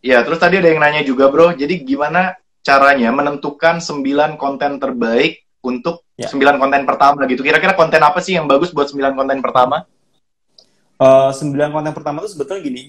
Ya, terus tadi ada yang nanya juga, Bro. Jadi gimana caranya menentukan 9 konten terbaik untuk Ya. 9 konten pertama gitu? Kira-kira konten apa sih yang bagus buat 9 konten pertama? 9 konten pertama itu sebetulnya gini,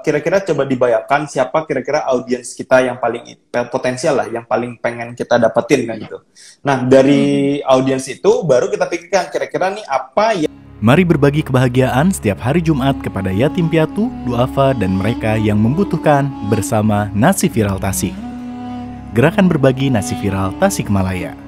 kira-kira coba dibayangkan siapa kira-kira audiens kita yang paling potensial lah, yang paling pengen kita dapetin kan gitu. Nah, dari audiens itu baru kita pikirkan kira-kira nih apa yang Mari berbagi kebahagiaan setiap hari Jumat kepada yatim piatu, duafa, dan mereka yang membutuhkan bersama Nasi Viral Tasik. Gerakan berbagi nasi viral Tasikmalaya.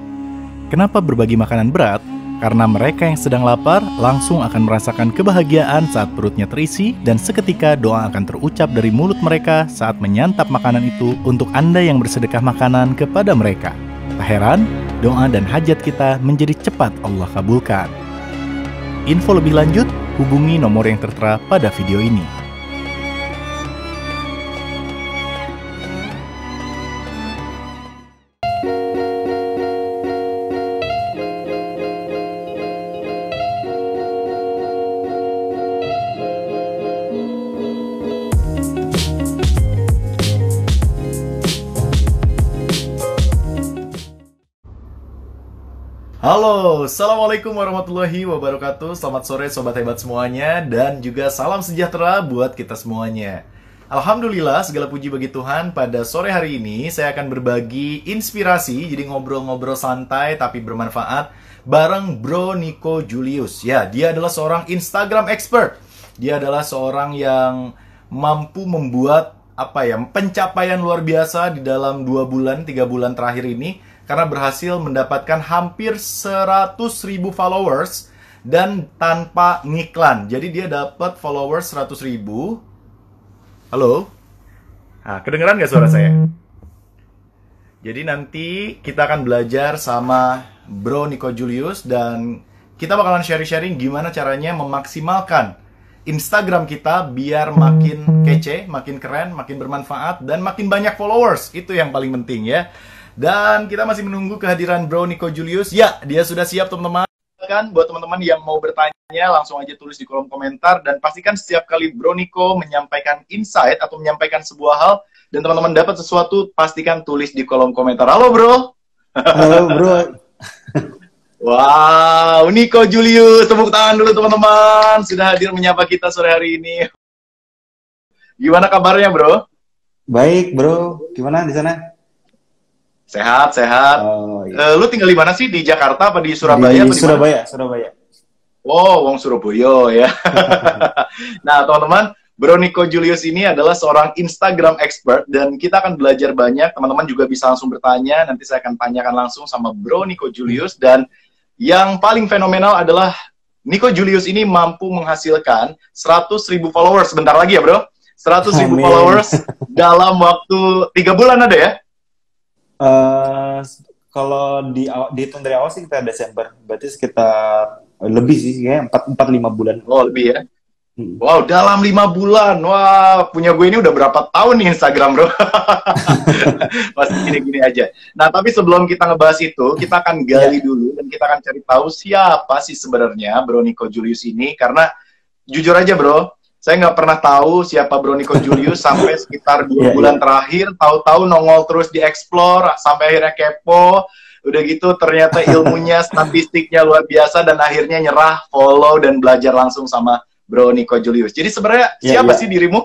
Kenapa berbagi makanan berat? Karena mereka yang sedang lapar langsung akan merasakan kebahagiaan saat perutnya terisi dan seketika doa akan terucap dari mulut mereka saat menyantap makanan itu untuk Anda yang bersedekah makanan kepada mereka. Tak heran, doa dan hajat kita menjadi cepat Allah kabulkan. Info lebih lanjut, hubungi nomor yang tertera pada video ini. Halo, Assalamualaikum warahmatullahi wabarakatuh. Selamat sore Sobat Hebat semuanya. Dan juga salam sejahtera buat kita semuanya. Alhamdulillah, segala puji bagi Tuhan. Pada sore hari ini saya akan berbagi inspirasi. Jadi ngobrol-ngobrol santai tapi bermanfaat bareng Bro Nico Julius. Ya, dia adalah seorang Instagram expert. Dia adalah seorang yang mampu membuat pencapaian luar biasa di dalam 2 bulan, 3 bulan terakhir ini. Karena berhasil mendapatkan hampir 100.000 followers dan tanpa ngiklan. Jadi dia dapat followers 100.000. Halo? Nah, kedengeran nggak suara saya? Jadi nanti kita akan belajar sama Bro Nico Julius dan kita bakalan sharing-sharing gimana caranya memaksimalkan Instagram kita biar makin kece, makin keren, makin bermanfaat, dan makin banyak followers. Itu yang paling penting ya. Dan kita masih menunggu kehadiran Bro Nico Julius. Ya, dia sudah siap teman-teman. Kan buat teman-teman yang mau bertanya, langsung aja tulis di kolom komentar. Dan pastikan setiap kali Bro Nico menyampaikan insight atau menyampaikan sebuah hal, dan teman-teman dapat sesuatu, pastikan tulis di kolom komentar. Halo Bro. Halo Bro. Wow, Nico Julius. Tepuk tangan dulu teman-teman. Sudah hadir menyapa kita sore hari ini. Gimana kabarnya Bro? Baik Bro, gimana di sana? Sehat, sehat. Oh, iya. Lu tinggal di mana sih? Di Jakarta apa di Surabaya? Di apa di Surabaya, Surabaya. Oh, wong Surabaya ya. Nah, teman-teman, Bro Nico Julius ini adalah seorang Instagram expert dan kita akan belajar banyak. Teman-teman juga bisa langsung bertanya. Nanti saya akan tanyakan langsung sama Bro Nico Julius. Dan yang paling fenomenal adalah Nico Julius ini mampu menghasilkan 100.000 followers. Sebentar lagi ya, Bro. 100.000 Amin. followers dalam waktu 3 bulan ada ya? Kalau dihitung dari awal sih kita Desember, berarti sekitar lebih sih, kayak 4-5 bulan. Oh, lebih ya? Wow, dalam 5 bulan. Wah, punya gue ini udah berapa tahun nih Instagram, Bro? Masih gini-gini aja. Nah, tapi sebelum kita ngebahas itu, kita akan gali dulu dan kita akan cari tahu siapa sih sebenarnya Bro Nico Julius ini. Karena jujur aja, Bro, saya nggak pernah tahu siapa Bro Nico Julius sampai sekitar 2 bulan terakhir. Tahu-tahu nongol terus di explore, sampai akhirnya kepo. Udah gitu ternyata ilmunya, statistiknya luar biasa, dan akhirnya nyerah, follow, dan belajar langsung sama Bro Nico Julius. Jadi sebenarnya siapa sih dirimu?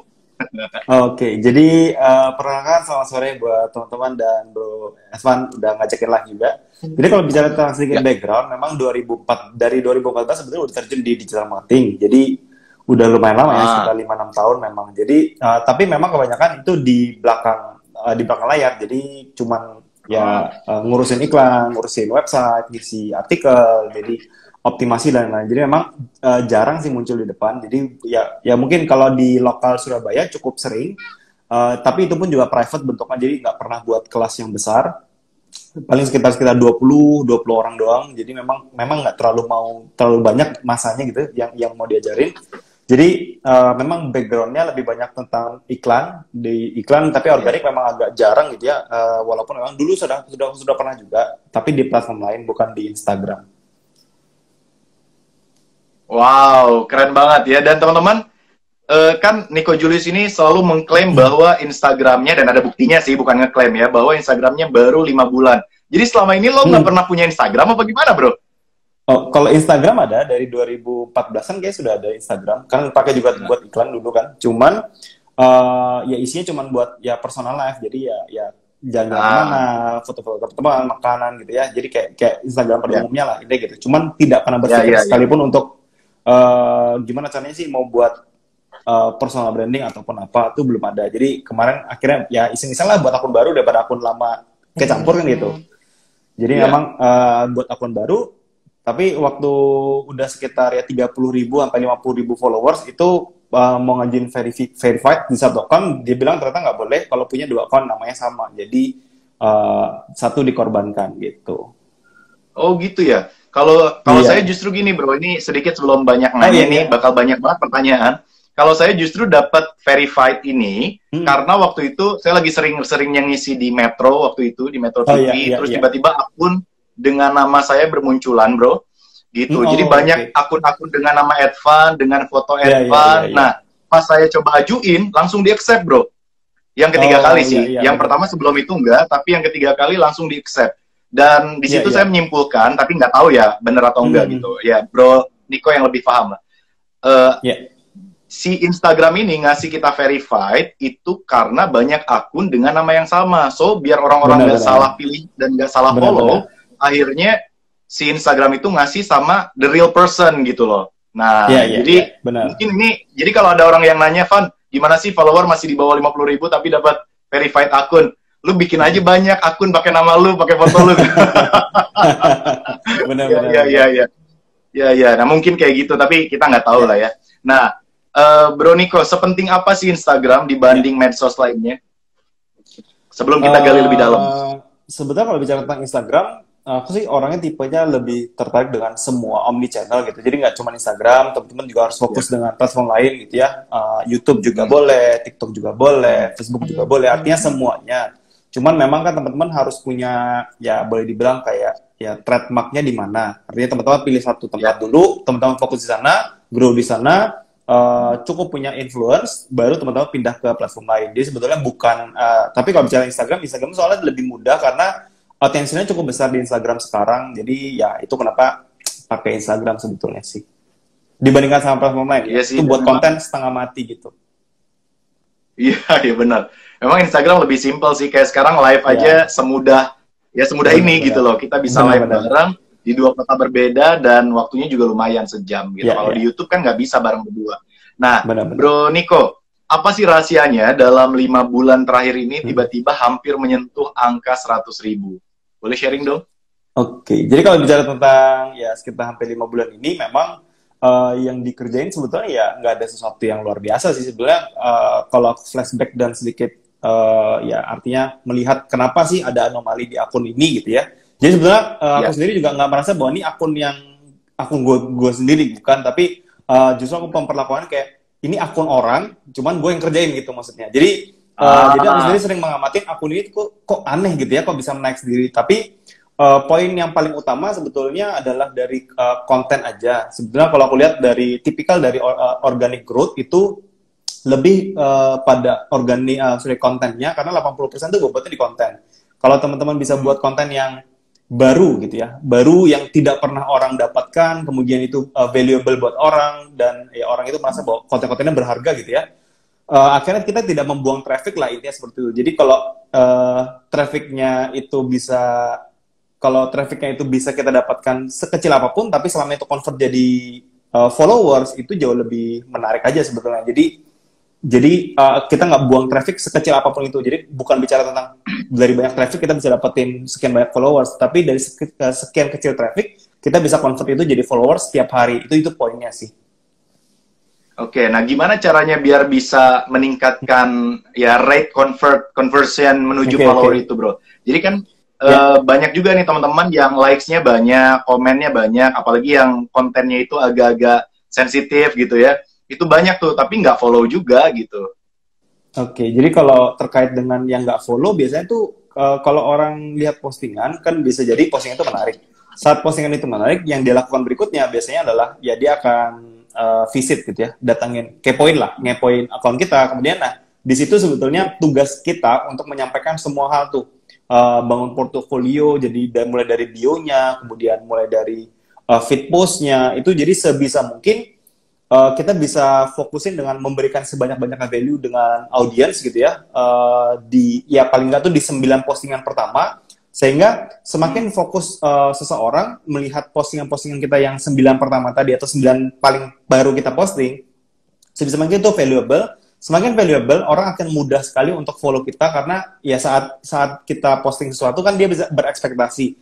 Oke, jadi perkenalkan selamat sore buat teman-teman dan Bro Esvan udah ngajakin live juga. Jadi kalau bicara tentang sedikit background, memang dari 2014 sebetulnya udah terjun di digital marketing. Jadi udah lumayan lama ya, sekitar 5-6 tahun memang. Jadi tapi memang kebanyakan itu di belakang layar. Jadi cuman ngurusin iklan, ngurusin website, ngisi artikel, jadi optimasi dan lain-lain. Jadi memang jarang sih muncul di depan. Jadi ya mungkin kalau di lokal Surabaya cukup sering, tapi itu pun juga private bentuknya. Jadi nggak pernah buat kelas yang besar. Paling sekitar 20 orang doang. Jadi memang nggak terlalu banyak masanya gitu yang mau diajarin. Jadi memang background-nya lebih banyak tentang iklan, tapi organik memang agak jarang gitu ya. Walaupun memang dulu sudah pernah juga, tapi di platform lain bukan di Instagram. Wow, keren banget ya. Dan teman-teman, kan Nico Julius ini selalu mengklaim bahwa Instagramnya, dan ada buktinya sih, bukan ngeklaim ya, bahwa Instagramnya baru 5 bulan. Jadi selama ini lo nggak pernah punya Instagram apa gimana, bro? Oh, kalau Instagram ada dari 2014-an kayak sudah ada Instagram. Kan pakai juga buat iklan dulu kan. Cuman ya isinya cuman buat ya personal life. Jadi ya jalan-jalan kemana, foto-foto teman, makanan gitu ya. Jadi kayak Instagram pada umumnya lah, ini gitu. Cuman tidak pernah berpikir sekalipun untuk gimana caranya sih mau buat personal branding ataupun apa, itu belum ada. Jadi kemarin akhirnya ya iseng-iseng lah buat akun baru daripada akun lama kecampur kan gitu. Jadi memang buat akun baru, tapi waktu udah sekitar ya 30.000 sampai 50.000 followers itu mau ngajin verified di satu akun, dia bilang ternyata nggak boleh kalau punya 2 akun namanya sama. Jadi satu dikorbankan gitu. Oh gitu ya. Kalau saya justru gini bro, ini sedikit sebelum banyak nanya nih, bakal banyak banget pertanyaan. Kalau saya justru dapat verified ini karena waktu itu saya lagi sering-seringnya ngisi di Metro waktu itu, di Metro TV, terus tiba-tiba akun dengan nama saya bermunculan bro, gitu. Jadi banyak akun-akun dengan nama Advan, dengan foto Advan. Nah, pas saya coba ajuin, langsung di-accept bro. Yang ketiga kali sih. Yang pertama sebelum itu enggak, tapi yang ketiga kali langsung di-accept. Dan di situ saya menyimpulkan, tapi nggak tahu ya bener atau enggak gitu. Ya bro, Nico yang lebih paham lah. Si Instagram ini ngasih kita verified itu karena banyak akun dengan nama yang sama. So, biar orang-orang nggak salah pilih dan nggak salah follow, akhirnya si Instagram itu ngasih sama the real person gitu loh. Nah, jadi mungkin ini, jadi kalau ada orang yang nanya, Van, gimana sih follower masih di bawah 50.000 tapi dapat verified akun? Lu bikin aja banyak akun pakai nama lu, pakai foto lu. Benar-benar. Ya. Nah mungkin kayak gitu, tapi kita nggak tahu lah ya. Nah, Bro Nico, sepenting apa sih Instagram dibanding medsos lainnya? Sebelum kita gali lebih dalam. Sebetulnya kalau bicara tentang Instagram, aku sih orangnya tipenya lebih tertarik dengan semua omni channel gitu. Jadi nggak cuma Instagram, teman-teman juga harus fokus dengan platform lain gitu ya. YouTube juga boleh, TikTok juga boleh, Facebook juga boleh. Artinya semuanya. Cuman memang kan teman-teman harus punya, ya boleh dibilang kayak ya trademarknya di mana. Artinya teman-teman pilih satu tempat dulu, teman-teman fokus di sana, grow di sana. Cukup punya influence, baru teman-teman pindah ke platform lain. Jadi sebetulnya bukan, tapi kalau bicara Instagram soalnya lebih mudah karena attention-nya cukup besar di Instagram sekarang. Jadi ya itu kenapa pakai Instagram sebetulnya sih. Dibandingkan sama platform lain, itu buat konten setengah mati gitu. Iya benar. Memang Instagram lebih simpel sih, kayak sekarang live aja semudah ini gitu loh. Kita bisa live bareng di 2 kota berbeda dan waktunya juga lumayan sejam gitu. Kalau di YouTube kan nggak bisa bareng berdua. Nah, Bro Nico, apa sih rahasianya dalam 5 bulan terakhir ini tiba-tiba hampir menyentuh angka 100.000? Boleh sharing dong? Oke, jadi kalau bicara tentang ya sekitar hampir 5 bulan ini memang yang dikerjain sebetulnya ya nggak ada sesuatu yang luar biasa sih sebetulnya. Kalau flashback dan sedikit ya artinya melihat kenapa sih ada anomali di akun ini gitu ya. Jadi sebenarnya aku sendiri juga nggak merasa bahwa ini akun gue sendiri, bukan, tapi justru aku memperlakukan kayak ini akun orang, cuman gue yang kerjain gitu maksudnya. Jadi jadi aku sendiri sering mengamati akun ini kok aneh gitu ya, kok bisa naik sendiri. Tapi poin yang paling utama sebetulnya adalah dari konten aja. Sebetulnya kalau aku lihat dari tipikal dari organic growth itu lebih pada kontennya, karena 80% itu bobotnya di konten. Kalau teman-teman bisa buat konten yang baru gitu ya, baru yang tidak pernah orang dapatkan, kemudian itu valuable buat orang, dan ya orang itu merasa bahwa konten-kontennya berharga gitu ya, akhirnya kita tidak membuang traffic lah, intinya seperti itu. Jadi kalau trafficnya itu bisa kita dapatkan sekecil apapun, tapi selama itu convert jadi followers, itu jauh lebih menarik aja sebetulnya. Jadi kita nggak buang traffic sekecil apapun itu. Jadi bukan bicara tentang dari banyak traffic kita bisa dapetin sekian banyak followers, tapi dari sekian kecil traffic kita bisa convert itu jadi followers setiap hari. Itu poinnya sih. Oke, nah gimana caranya biar bisa meningkatkan ya rate conversion menuju follower itu, bro? Jadi kan banyak juga nih teman-teman yang likes-nya banyak, komennya banyak, apalagi yang kontennya itu agak-agak sensitif gitu ya. Itu banyak tuh, tapi nggak follow juga gitu. Oke, jadi kalau terkait dengan yang nggak follow, biasanya tuh kalau orang lihat postingan, kan bisa jadi postingan itu menarik. Saat postingan itu menarik, yang dia lakukan berikutnya biasanya adalah, ya dia akan visit gitu ya, datangin, ngepoin akun kita. Kemudian nah di situ sebetulnya tugas kita untuk menyampaikan semua hal tuh. Bangun portofolio, jadi mulai dari bio-nya, kemudian mulai dari feed post-nya, itu jadi sebisa mungkin kita bisa fokusin dengan memberikan sebanyak-banyaknya value dengan audiens gitu ya, ya paling nggak tuh di 9 postingan pertama, sehingga semakin fokus seseorang melihat postingan-postingan kita yang 9 pertama tadi atau 9 paling baru kita posting, sebisa mungkin itu valuable. Semakin valuable, orang akan mudah sekali untuk follow kita karena ya saat kita posting sesuatu kan dia bisa berekspektasi,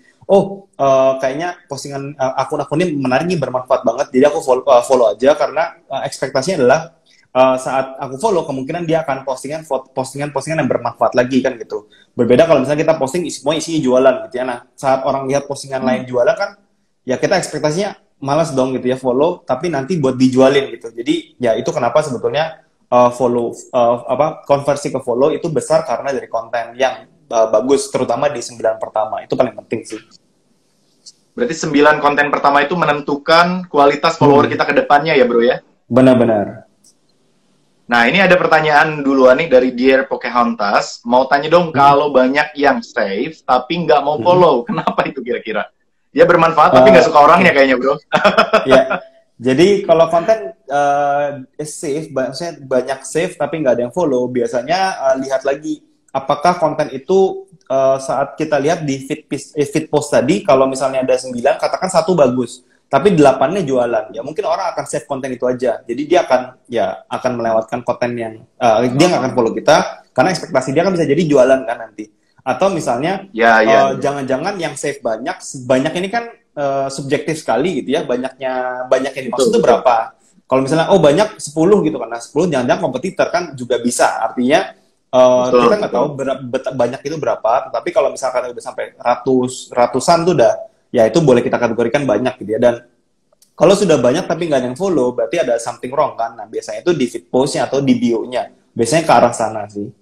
kayaknya postingan akun-akun ini menarik nih, bermanfaat banget, jadi aku follow aja karena ekspektasinya adalah saat aku follow kemungkinan dia akan postingan yang bermanfaat lagi kan gitu. Berbeda kalau misalnya kita posting semua isinya jualan gitu ya. Nah, saat orang lihat postingan lain jualan kan ya kita ekspektasinya malas dong gitu ya follow, tapi nanti buat dijualin gitu. Jadi ya itu kenapa sebetulnya konversi ke follow itu besar karena dari konten yang bagus, terutama di 9 pertama. Itu paling penting sih. Berarti 9 konten pertama itu menentukan kualitas follower kita ke depannya ya bro ya? Benar-benar. Nah ini ada pertanyaan duluan nih dari Dear Pocahontas. Mau tanya dong, kalau banyak yang save tapi nggak mau follow, kenapa itu kira-kira? Dia bermanfaat tapi nggak suka orangnya kayaknya bro. Ya. Jadi kalau konten save, maksudnya banyak save tapi nggak ada yang follow, biasanya lihat lagi apakah konten itu saat kita lihat di feed post tadi, kalau misalnya ada 9, katakan 1 bagus, tapi 8-nya jualan, ya mungkin orang akan save konten itu aja. Jadi dia akan melewatkan konten yang dia nggak akan follow kita karena ekspektasi dia kan bisa jadi jualan kan nanti. Atau misalnya jangan-jangan yang save banyak ini kan subjektif sekali gitu ya, banyak yang dimaksud itu berapa. Kalau misalnya banyak 10 gitu kan, nah 10 jangan-jangan kompetitor kan juga bisa, artinya kita nggak tahu banyak itu berapa, tapi kalau misalkan udah sampai ratusan tuh udah, ya itu boleh kita kategorikan banyak gitu ya. Dan kalau sudah banyak tapi nggak ada yang follow, berarti ada something wrong kan. Nah biasanya itu di feed post-nya atau di bio-nya, biasanya ke arah sana sih.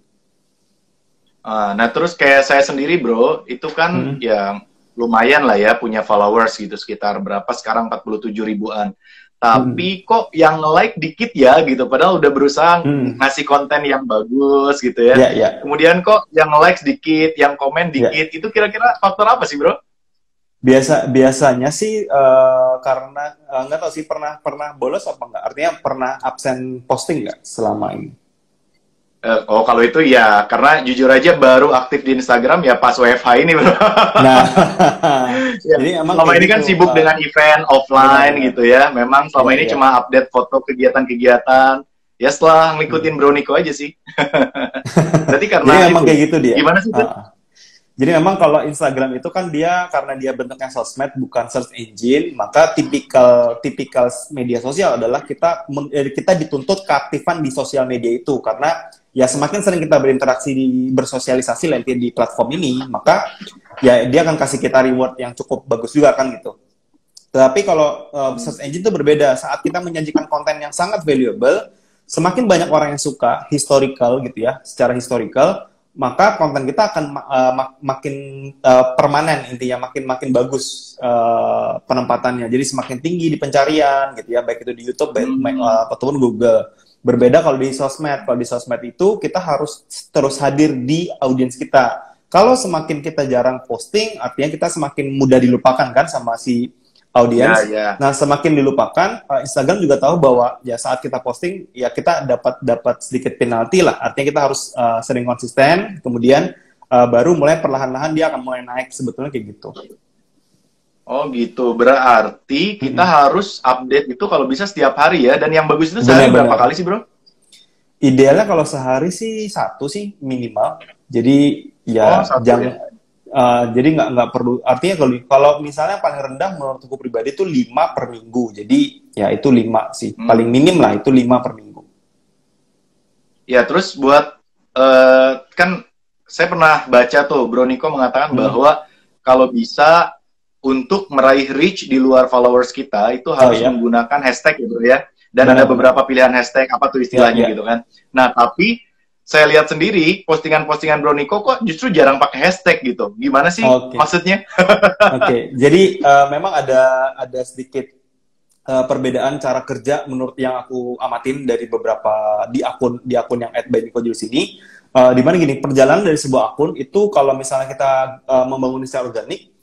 Nah terus kayak saya sendiri bro, itu kan ya lumayan lah ya punya followers gitu, sekitar berapa sekarang, 47 ribuan. Tapi kok yang like dikit ya gitu, padahal udah berusaha ngasih konten yang bagus gitu ya. Kemudian kok yang like sedikit, yang komen dikit, itu kira-kira faktor apa sih bro? Biasanya sih karena nggak tahu sih, pernah bolos apa enggak, artinya pernah absen posting nggak selama ini? Kalau itu ya karena jujur aja baru aktif di Instagram ya pas WFH ini bro. Nah, ya, jadi emang selama ini kan sibuk dengan event offline gitu ya. Memang selama ini cuma update foto kegiatan-kegiatan. Ya setelah ngikutin Bro Niko aja sih. Berarti karena jadi emang kayak gitu dia. Gimana sih? Jadi memang kalau Instagram itu kan karena dia bentuknya sosmed bukan search engine, maka tipikal media sosial adalah kita dituntut keaktifan di sosial media itu, karena ya semakin sering kita berinteraksi bersosialisasi nanti di platform ini, maka ya dia akan kasih kita reward yang cukup bagus juga kan gitu. Tapi kalau search engine itu berbeda, saat kita menyajikan konten yang sangat valuable, semakin banyak orang yang suka historical gitu ya, secara historical, maka konten kita akan makin permanen, intinya makin bagus penempatannya. Jadi semakin tinggi di pencarian gitu ya, baik itu di YouTube ataupun Google. Berbeda kalau di sosmed. Kalau di sosmed itu kita harus terus hadir di audiens kita. Kalau semakin kita jarang posting, artinya kita semakin mudah dilupakan kan sama si audiens. Nah, semakin dilupakan, Instagram juga tahu bahwa ya saat kita posting ya kita dapat sedikit penalti lah. Artinya kita harus sering konsisten, kemudian baru mulai perlahan-lahan dia akan mulai naik, sebetulnya kayak gitu. Oh gitu, berarti kita harus update itu kalau bisa setiap hari ya. Dan yang bagus itu sehari berapa kali sih bro? Idealnya kalau sehari sih 1 sih minimal. Jadi ya jadi nggak perlu, artinya kalau misalnya paling rendah menurut aku pribadi itu 5 per minggu. Jadi ya itu 5 sih, paling minim lah itu 5 per minggu. Ya terus buat kan saya pernah baca tuh Bro Niko mengatakan bahwa kalau bisa untuk meraih reach di luar followers kita itu harus menggunakan hashtag ya bro ya. Dan ada beberapa pilihan hashtag, apa tuh istilahnya gitu kan. Nah tapi saya lihat sendiri postingan-postingan Bro Niko kok justru jarang pakai hashtag gitu. Gimana sih maksudnya? Jadi memang ada sedikit perbedaan cara kerja menurut yang aku amatin dari beberapa di akun yang @bynikojulius ini, di mana gini, perjalanan dari sebuah akun itu kalau misalnya kita membangun secara organik,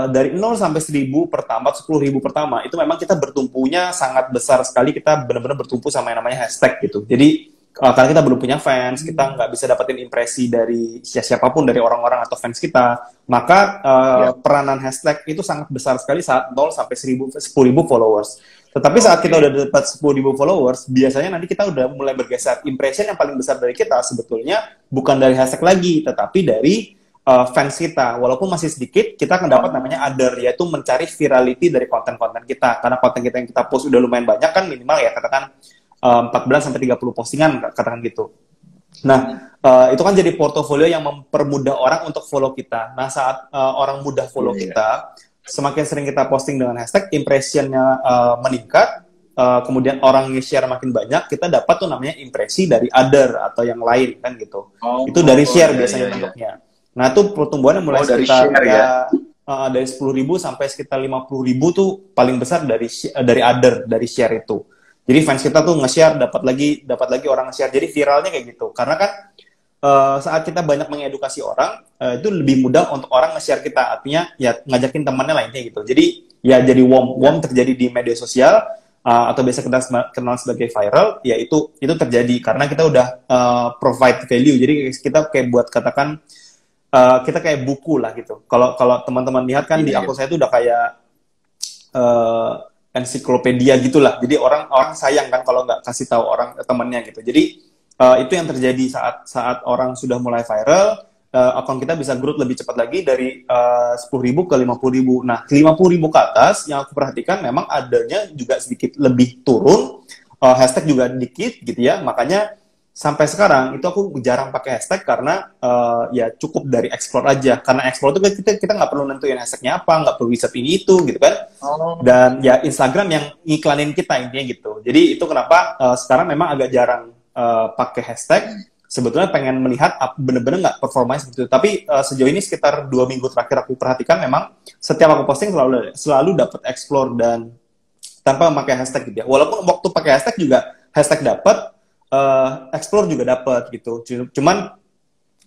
dari 0 sampai 1000 pertama, 10.000 pertama, itu memang kita bertumpunya sangat besar sekali, kita benar-benar bertumpu sama yang namanya hashtag gitu. Jadi karena kita belum punya fans, kita nggak bisa dapetin impresi dari siapapun, dari orang-orang atau fans kita, maka peranan hashtag itu sangat besar sekali saat 0 sampai 10.000 followers. Tetapi saat kita udah dapat 10.000 followers, biasanya nanti kita udah mulai bergeser. Impression yang paling besar dari kita sebetulnya bukan dari hashtag lagi, tetapi dari fans kita. Walaupun masih sedikit, kita akan dapat namanya other, yaitu mencari virality dari konten-konten kita. Karena konten kita yang kita post udah lumayan banyak kan, minimal ya katakan 14-30 postingan, katakan gitu. Nah, itu kan jadi portofolio yang mempermudah orang untuk follow kita. Nah, saat orang mudah follow kita, semakin sering kita posting dengan hashtag, impressionnya meningkat, kemudian orang nge-share makin banyak, kita dapat tuh namanya impresi dari other atau yang lain kan gitu. Itu dari share biasanya bentuknya. Nah, itu pertumbuhannya mulai sekitar dari 10.000 sampai sekitar 50.000 tuh paling besar dari other, dari share itu. Jadi fans kita tuh nge-share, dapat lagi orang nge-share. Jadi viralnya kayak gitu. Karena kan saat kita banyak mengedukasi orang, itu lebih mudah untuk orang nge-share kita. Artinya ya ngajakin temannya lainnya gitu. Jadi ya jadi warm terjadi di media sosial, atau biasa kita kenal sebagai viral, ya itu terjadi karena kita udah provide value. Jadi kita kayak buat katakan kita kayak buku lah gitu. Kalau teman-teman lihat kan di akun saya itu udah kayak ensiklopedia gitulah. Jadi orang sayang kan kalau nggak kasih tahu orang temannya gitu. Jadi itu yang terjadi saat orang sudah mulai viral, akun kita bisa growth lebih cepat lagi dari 10.000 ke 50.000. Nah, 50.000 ke atas yang aku perhatikan memang adanya juga sedikit lebih turun, hashtag juga dikit gitu ya. Makanya sampai sekarang itu aku jarang pakai hashtag karena ya cukup dari explore aja. Karena explore itu kita nggak perlu nentuin hashtagnya apa, nggak perlu riset ini itu gitu kan. Dan ya Instagram yang ngiklanin kita intinya gitu. Jadi itu kenapa sekarang memang agak jarang pakai hashtag. Sebetulnya pengen melihat bener-bener nggak performanya seperti itu. Tapi sejauh ini sekitar 2 minggu terakhir aku perhatikan memang setiap aku posting selalu dapat explore dan tanpa memakai hashtag gitu ya. Walaupun waktu pakai hashtag juga hashtag dapat, explore juga dapat gitu. Cuman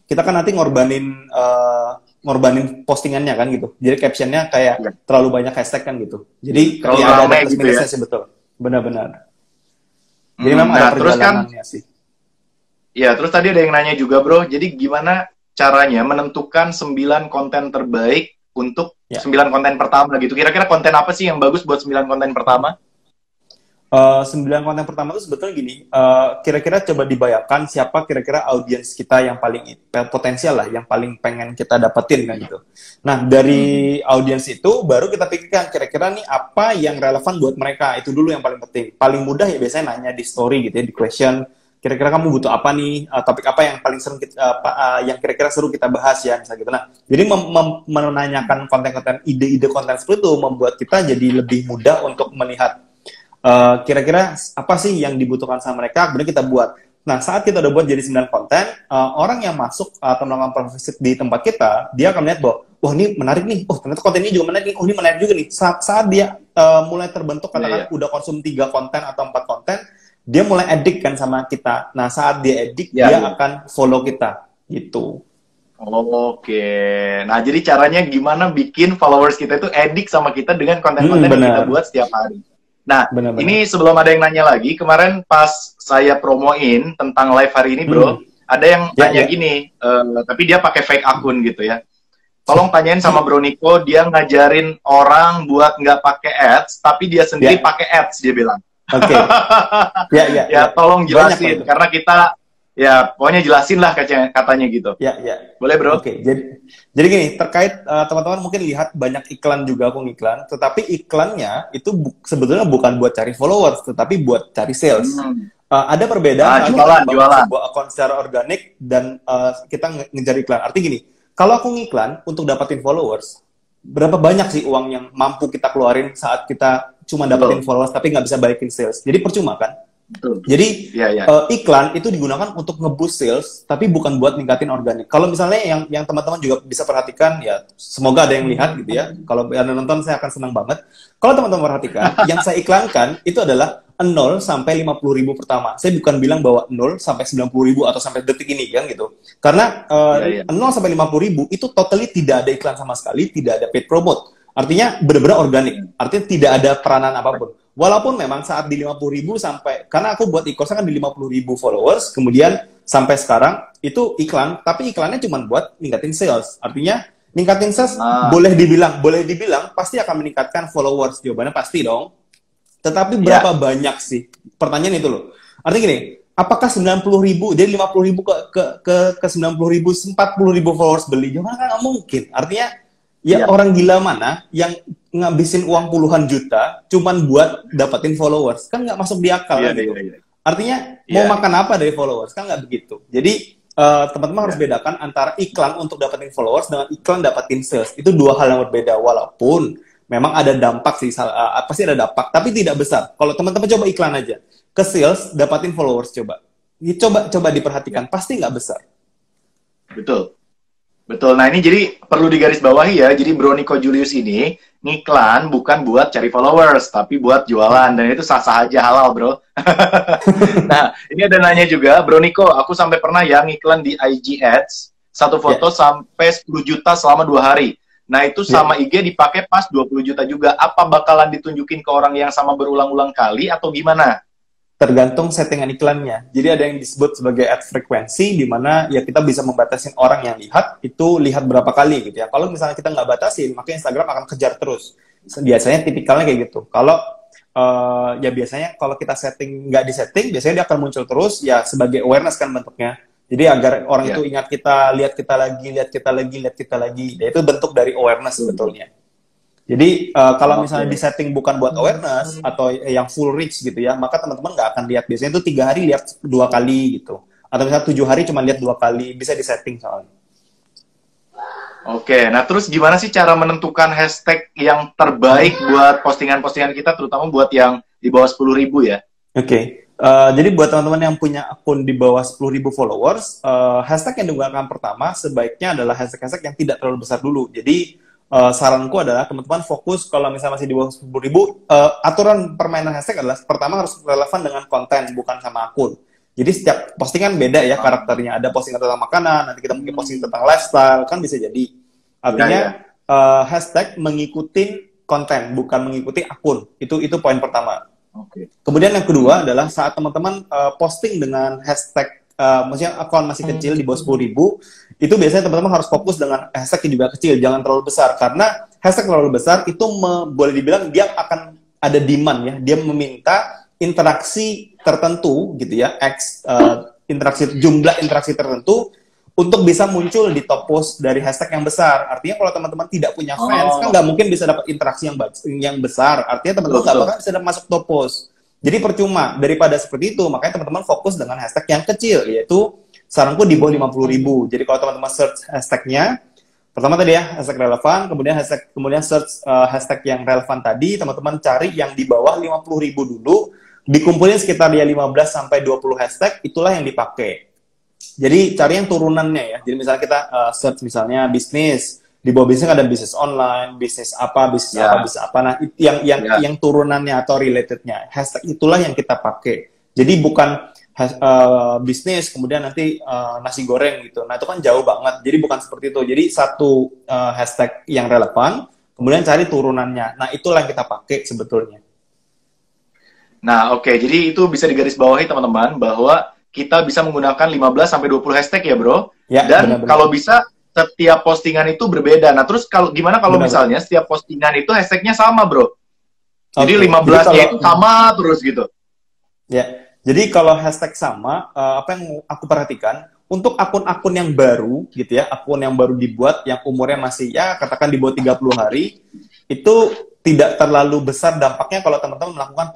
kita kan nanti ngorbanin postingannya kan gitu. Jadi captionnya kayak terlalu banyak hashtag kan gitu. Jadi terlalu ada plus gitu ya sih, betul. Benar-benar. Jadi memang nah, ada perjalanannya sih. Ya, terus tadi ada yang nanya juga, Bro. Jadi gimana caranya menentukan 9 konten terbaik untuk 9 konten pertama gitu? Kira-kira konten apa sih yang bagus buat 9 konten pertama? 9 konten pertama itu sebetulnya gini, kira-kira coba dibayangkan siapa kira-kira audiens kita yang paling potensial lah, yang paling pengen kita dapetin kan gitu. Nah, dari audiens itu baru kita pikirkan kira-kira nih apa yang relevan buat mereka, itu dulu yang paling penting. Paling mudah ya biasanya nanya di story gitu ya, di question, kira-kira kamu butuh apa nih, topik apa yang paling seru yang kira-kira seru kita bahas ya, misalnya gitu. Nah, jadi menanyakan konten-konten, ide-ide konten seperti itu membuat kita jadi lebih mudah untuk melihat kira-kira apa sih yang dibutuhkan sama mereka, kemudian kita buat. Nah, saat kita udah buat jadi 9 konten, orang yang masuk atau melakukan profesi di tempat kita, dia akan melihat bahwa, wah ini menarik nih, oh ternyata konten ini juga menarik nih, oh ini menarik juga nih. Saat dia mulai terbentuk, katakan udah konsum 3 konten atau 4 konten, dia mulai addict kan sama kita. Nah, saat dia addict, dia akan follow kita, gitu. Oke, nah jadi caranya gimana bikin followers kita itu addict sama kita dengan konten-konten yang kita buat setiap hari. Nah, ini sebelum ada yang nanya lagi, kemarin pas saya promoin tentang live hari ini, Bro, ada yang tanya gini, tapi dia pakai fake akun gitu ya. Tolong tanyain sama Bro Niko, dia ngajarin orang buat nggak pakai ads, tapi dia sendiri pakai ads, dia bilang. Oke. Ya, tolong jelasin, karena kita, ya pokoknya jelasin lah katanya gitu. Boleh, Bro? Oke, jadi gini, terkait teman-teman mungkin lihat banyak iklan juga, aku ngiklan, tetapi iklannya itu sebetulnya bukan buat cari followers, tetapi buat cari sales. Ada perbedaan jualan. sebuah akun secara organik dan kita ngejar iklan. Artinya gini, kalau aku ngiklan untuk dapatin followers, berapa banyak sih uang yang mampu kita keluarin saat kita cuma dapetin followers tapi nggak bisa balikin sales? Jadi percuma kan? Betul. Jadi Iya, iya. iklan itu digunakan untuk nge-boost sales, tapi bukan buat ningkatin organik. Kalau misalnya yang teman-teman juga bisa perhatikan, ya semoga ada yang lihat gitu ya. Kalau ada nonton, saya akan senang banget. Kalau teman-teman perhatikan, yang saya iklankan itu adalah 0 sampai 50 ribu pertama. Saya bukan bilang bahwa 0 sampai 90 ribu atau sampai detik ini kan gitu. Karena Iya, iya. 0 sampai 50 ribu itu totally tidak ada iklan sama sekali, tidak ada paid promote. Artinya benar-benar organik. Artinya tidak ada peranan apapun. Walaupun memang saat di 50 ribu sampai, karena aku buat e-course kan di 50 ribu followers, kemudian sampai sekarang itu iklan, tapi iklannya cuma buat ningkatin sales. Artinya ningkatin sales boleh dibilang pasti akan meningkatkan followers. Jawabannya pasti dong. Tetapi berapa banyak sih? Pertanyaan itu loh. Artinya gini, apakah 90 ribu, jadi 50 ribu ke 90 ribu, 40 ribu followers beli? Jawabannya kan nggak mungkin. Artinya ya orang gila mana yang ngabisin uang puluhan juta cuman buat dapetin followers, kan nggak masuk di akal kan gitu. Artinya mau makan apa dari followers, kan nggak begitu. Jadi teman-teman harus bedakan antara iklan untuk dapetin followers dengan iklan dapetin sales. Itu dua hal yang berbeda, walaupun memang ada dampak sih, pasti ada dampak, tapi tidak besar. Kalau teman-teman coba iklan aja ke sales dapetin followers, coba diperhatikan, pasti nggak besar. Betul. Betul. Nah, ini jadi perlu digarisbawahi ya. Jadi Bro Niko Julius ini ngiklan bukan buat cari followers, tapi buat jualan. Dan itu sah-sah aja, halal, Bro. Nah, ini ada nanya juga, Bro Niko, aku sampai pernah ya ngiklan di IG Ads, satu foto sampai 10 juta selama 2 hari. Nah, itu sama IG dipakai pas 20 juta juga. Apa bakalan ditunjukin ke orang yang sama berulang-ulang kali atau gimana? Tergantung settingan iklannya. Jadi ada yang disebut sebagai ad frekuensi, di mana ya kita bisa membatasi orang yang lihat berapa kali gitu ya. Kalau misalnya kita nggak batasin, maka Instagram akan kejar terus. Biasanya tipikalnya kayak gitu. Kalau ya biasanya kalau kita nggak disetting, biasanya dia akan muncul terus ya sebagai awareness kan bentuknya. Jadi agar orang itu ingat kita, lihat kita lagi. Ya, itu bentuk dari awareness sebetulnya. Jadi kalau misalnya di setting bukan buat awareness atau yang full reach gitu ya, maka teman-teman nggak akan lihat. Biasanya itu 3 hari lihat 2 kali gitu. Atau misalnya 7 hari cuma lihat 2 kali, bisa di setting soalnya. Oke, nah terus gimana sih cara menentukan hashtag yang terbaik buat postingan-postingan kita, terutama buat yang di bawah 10.000 ya? Oke. Jadi buat teman-teman yang punya akun di bawah 10.000 followers, hashtag yang digunakan pertama sebaiknya adalah hashtag-hashtag yang tidak terlalu besar dulu. Jadi saranku adalah teman-teman fokus kalau misalnya masih di bawah 10.000, aturan permainan hashtag adalah pertama harus relevan dengan konten, bukan sama akun. Jadi setiap postingan beda ya karakternya. Ada postingan tentang makanan, nanti kita mungkin posting tentang lifestyle, kan bisa jadi. Artinya hashtag mengikuti konten, bukan mengikuti akun. Itu poin pertama. Kemudian yang kedua adalah saat teman-teman posting dengan hashtag, maksudnya akun masih kecil di bawah 10.000, itu biasanya teman-teman harus fokus dengan hashtag yang juga kecil, jangan terlalu besar, karena hashtag terlalu besar itu boleh dibilang dia akan ada demand ya, dia meminta interaksi tertentu gitu ya, jumlah interaksi tertentu untuk bisa muncul di top post dari hashtag yang besar. Artinya kalau teman-teman tidak punya fans, kan nggak mungkin bisa dapat interaksi yang besar, artinya teman-teman nggak bakal bisa masuk top post. Jadi percuma, daripada seperti itu, makanya teman-teman fokus dengan hashtag yang kecil, yaitu saranku di bawah 50.000. Jadi kalau teman-teman search hashtagnya, pertama tadi ya, hashtag relevan, kemudian search hashtag yang relevan tadi, teman-teman cari yang di bawah 50.000 dulu, dikumpulin sekitar ya 15-20 hashtag, itulah yang dipakai. Jadi cari yang turunannya ya, jadi misalnya kita search misalnya bisnis, di bawah bisnis ada bisnis online, bisnis apa, nah yang turunannya atau relatednya, hashtag itulah yang kita pakai. Jadi bukan bisnis kemudian nanti nasi goreng gitu, nah itu kan jauh banget. Jadi bukan seperti itu. Jadi satu hashtag yang relevan, kemudian cari turunannya. Nah itulah yang kita pakai sebetulnya. Nah oke, jadi itu bisa digarisbawahi teman-teman bahwa kita bisa menggunakan 15-20 hashtag ya bro. Ya, dan benar-benar. Kalau bisa setiap postingan itu berbeda. Nah terus gimana kalau misalnya setiap postingan itu hashtagnya sama bro? Jadi 15-nya itu sama terus gitu. Ya. Jadi kalau hashtag sama, apa yang aku perhatikan, untuk akun-akun yang baru, gitu ya, akun yang baru dibuat, yang umurnya masih, ya katakan di bawah 30 hari, itu tidak terlalu besar dampaknya kalau teman-teman melakukan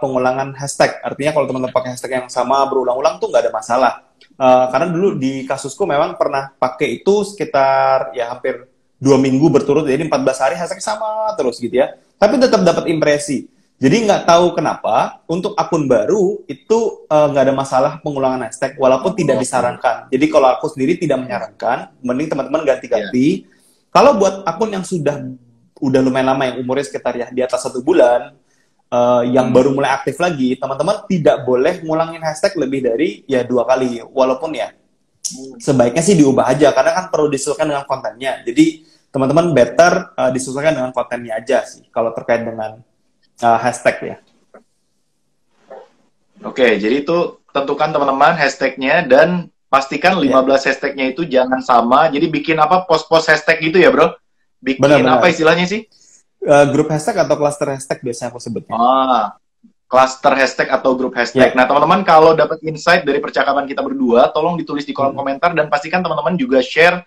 pengulangan hashtag. Artinya kalau teman-teman pakai hashtag yang sama berulang-ulang tuh nggak ada masalah. Karena dulu di kasusku memang pernah pakai itu sekitar ya hampir 2 minggu berturut, jadi 14 hari hashtag sama terus gitu ya. Tapi tetap dapat impresi. Jadi nggak tahu kenapa untuk akun baru itu nggak ada masalah pengulangan hashtag walaupun tidak disarankan. Jadi kalau aku sendiri tidak menyarankan, mending teman-teman ganti-ganti. Kalau buat akun yang udah lumayan lama yang umurnya sekitar ya di atas 1 bulan, yang baru mulai aktif lagi, teman-teman tidak boleh ngulangin hashtag lebih dari ya 2 kali. Walaupun ya sebaiknya sih diubah aja karena kan perlu disesuaikan dengan kontennya. Jadi teman-teman better disesuaikan dengan kontennya aja sih kalau terkait dengan hashtag ya. Oke, jadi itu tentukan teman-teman hashtagnya dan pastikan 15 hashtagnya itu jangan sama. Jadi bikin apa post-post hashtag gitu ya bro? Bikin Benar-benar. apa istilahnya sih? Grup hashtag atau cluster hashtag biasanya aku sebutnya. Cluster hashtag atau grup hashtag. Nah teman-teman kalau dapat insight dari percakapan kita berdua, tolong ditulis di kolom komentar dan pastikan teman-teman juga share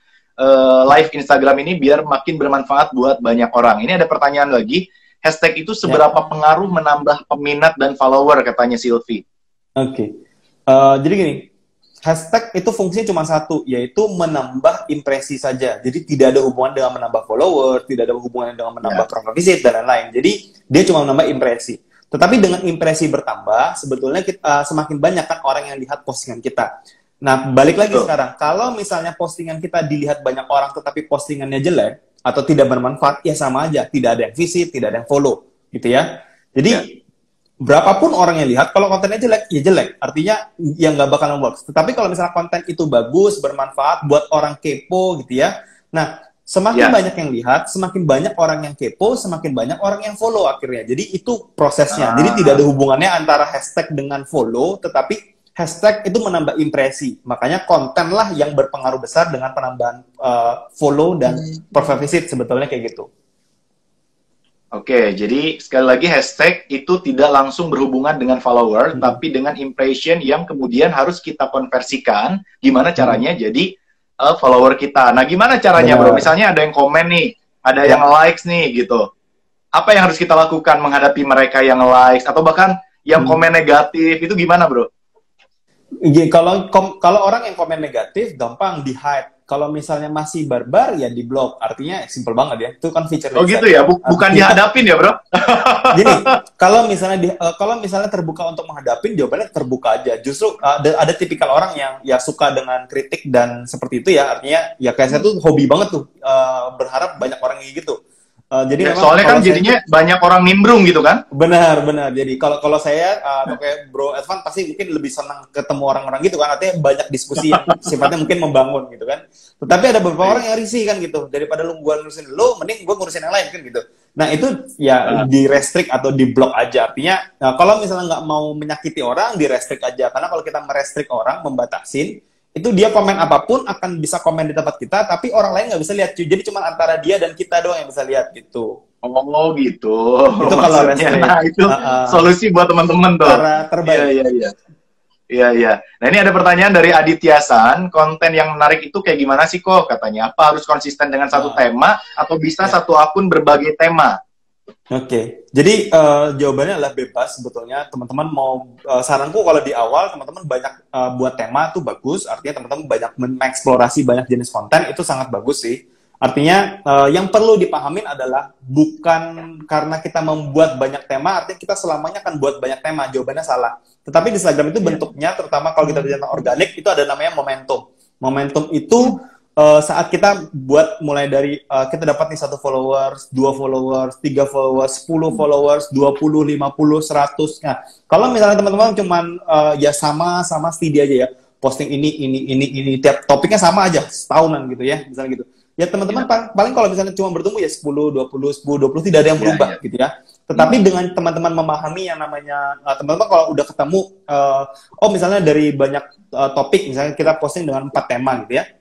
live Instagram ini biar makin bermanfaat buat banyak orang. Ini ada pertanyaan lagi. Hashtag itu seberapa pengaruh menambah peminat dan follower katanya Silvi? Oke. Jadi gini, hashtag itu fungsinya cuma satu, yaitu menambah impresi saja. Jadi tidak ada hubungan dengan menambah follower, tidak ada hubungan dengan menambah profile visit dan lain-lain. Jadi dia cuma menambah impresi. Tetapi dengan impresi bertambah, sebetulnya semakin banyak kan orang yang lihat postingan kita. Nah, balik lagi sekarang, kalau misalnya postingan kita dilihat banyak orang tetapi postingannya jelek atau tidak bermanfaat, ya sama aja, tidak ada yang visit, tidak ada yang follow, gitu ya. Jadi berapapun orang yang lihat, kalau kontennya jelek, ya jelek. Artinya, ya nggak bakalan works. Tetapi kalau misalnya konten itu bagus, bermanfaat, buat orang kepo, gitu ya. Nah, semakin banyak yang lihat, semakin banyak orang yang kepo, semakin banyak orang yang follow akhirnya. Jadi itu prosesnya. Jadi tidak ada hubungannya antara hashtag dengan follow, tetapi hashtag itu menambah impresi. Makanya konten lah yang berpengaruh besar dengan penambahan follow dan profile visit sebetulnya kayak gitu. Oke, jadi sekali lagi hashtag itu tidak langsung berhubungan dengan follower, tapi dengan impression yang kemudian harus kita konversikan. Gimana caranya jadi follower kita. Nah, gimana caranya bro? Misalnya ada yang komen nih, ada yang likes nih gitu. Apa yang harus kita lakukan menghadapi mereka yang likes atau bahkan yang komen negatif itu gimana bro? Kalau orang yang komen negatif gampang di-hide. Kalau misalnya masih barbar ya di-block. Artinya simple banget ya. Itu kan feature. Oh gitu ya, bukan dihadapin ya, Bro? Gini, kalau misalnya terbuka untuk menghadapin, jawabannya terbuka aja. Justru ada tipikal orang yang ya suka dengan kritik dan seperti itu ya. Artinya ya kayak saya tuh hobi banget tuh berharap banyak orang kayak gitu. Jadi ya, soalnya kan jadinya banyak orang nimbrung gitu kan? Benar. Jadi kalau saya atau kayak Bro Edvan pasti mungkin lebih senang ketemu orang-orang gitu kan, artinya banyak diskusi yang sifatnya mungkin membangun gitu kan. Tetapi ada beberapa orang yang risih kan gitu, daripada gua ngurusin lu, mending gua ngurusin yang lain kan gitu. Nah itu ya di restrict atau di block aja. Artinya kalau misalnya nggak mau menyakiti orang, di restrict aja. Karena kalau kita merestrict orang, membatasin, itu dia komen apapun akan bisa komen di tempat kita, tapi orang lain nggak bisa lihat. Jadi cuma antara dia dan kita doang yang bisa lihat gitu. Oh gitu. Itu kalau nah itu solusi buat teman-teman tuh. Cara terbaik. Iya. Nah ini ada pertanyaan dari Aditya San. Konten yang menarik itu kayak gimana sih kok? Katanya apa harus konsisten dengan satu tema atau bisa satu akun berbagai tema? Oke, jadi jawabannya adalah bebas sebetulnya. Teman-teman mau saranku kalau di awal teman-teman banyak buat tema itu bagus. Artinya teman-teman banyak mengeksplorasi banyak jenis konten itu sangat bagus sih. Artinya yang perlu dipahamin adalah bukan karena kita membuat banyak tema, artinya kita selamanya akan buat banyak tema. Jawabannya salah. Tetapi di Instagram itu bentuknya, terutama kalau kita bicara organik, itu ada namanya momentum. Momentum itu saat kita buat mulai dari kita dapat nih 1 followers, 2 followers, 3 followers, 10 followers, 20, 50, 100. Nah, kalau misalnya teman-teman cuman ya sama steady aja ya, posting ini tiap topiknya sama aja setahunan gitu ya, misalnya gitu. Ya teman-teman paling kalau misalnya cuma bertumbuh ya 10, 20, 10, 20 tidak ada yang berubah gitu ya. Tetapi dengan teman-teman memahami yang namanya teman-teman kalau udah ketemu misalnya dari banyak topik, misalnya kita posting dengan 4 tema gitu ya.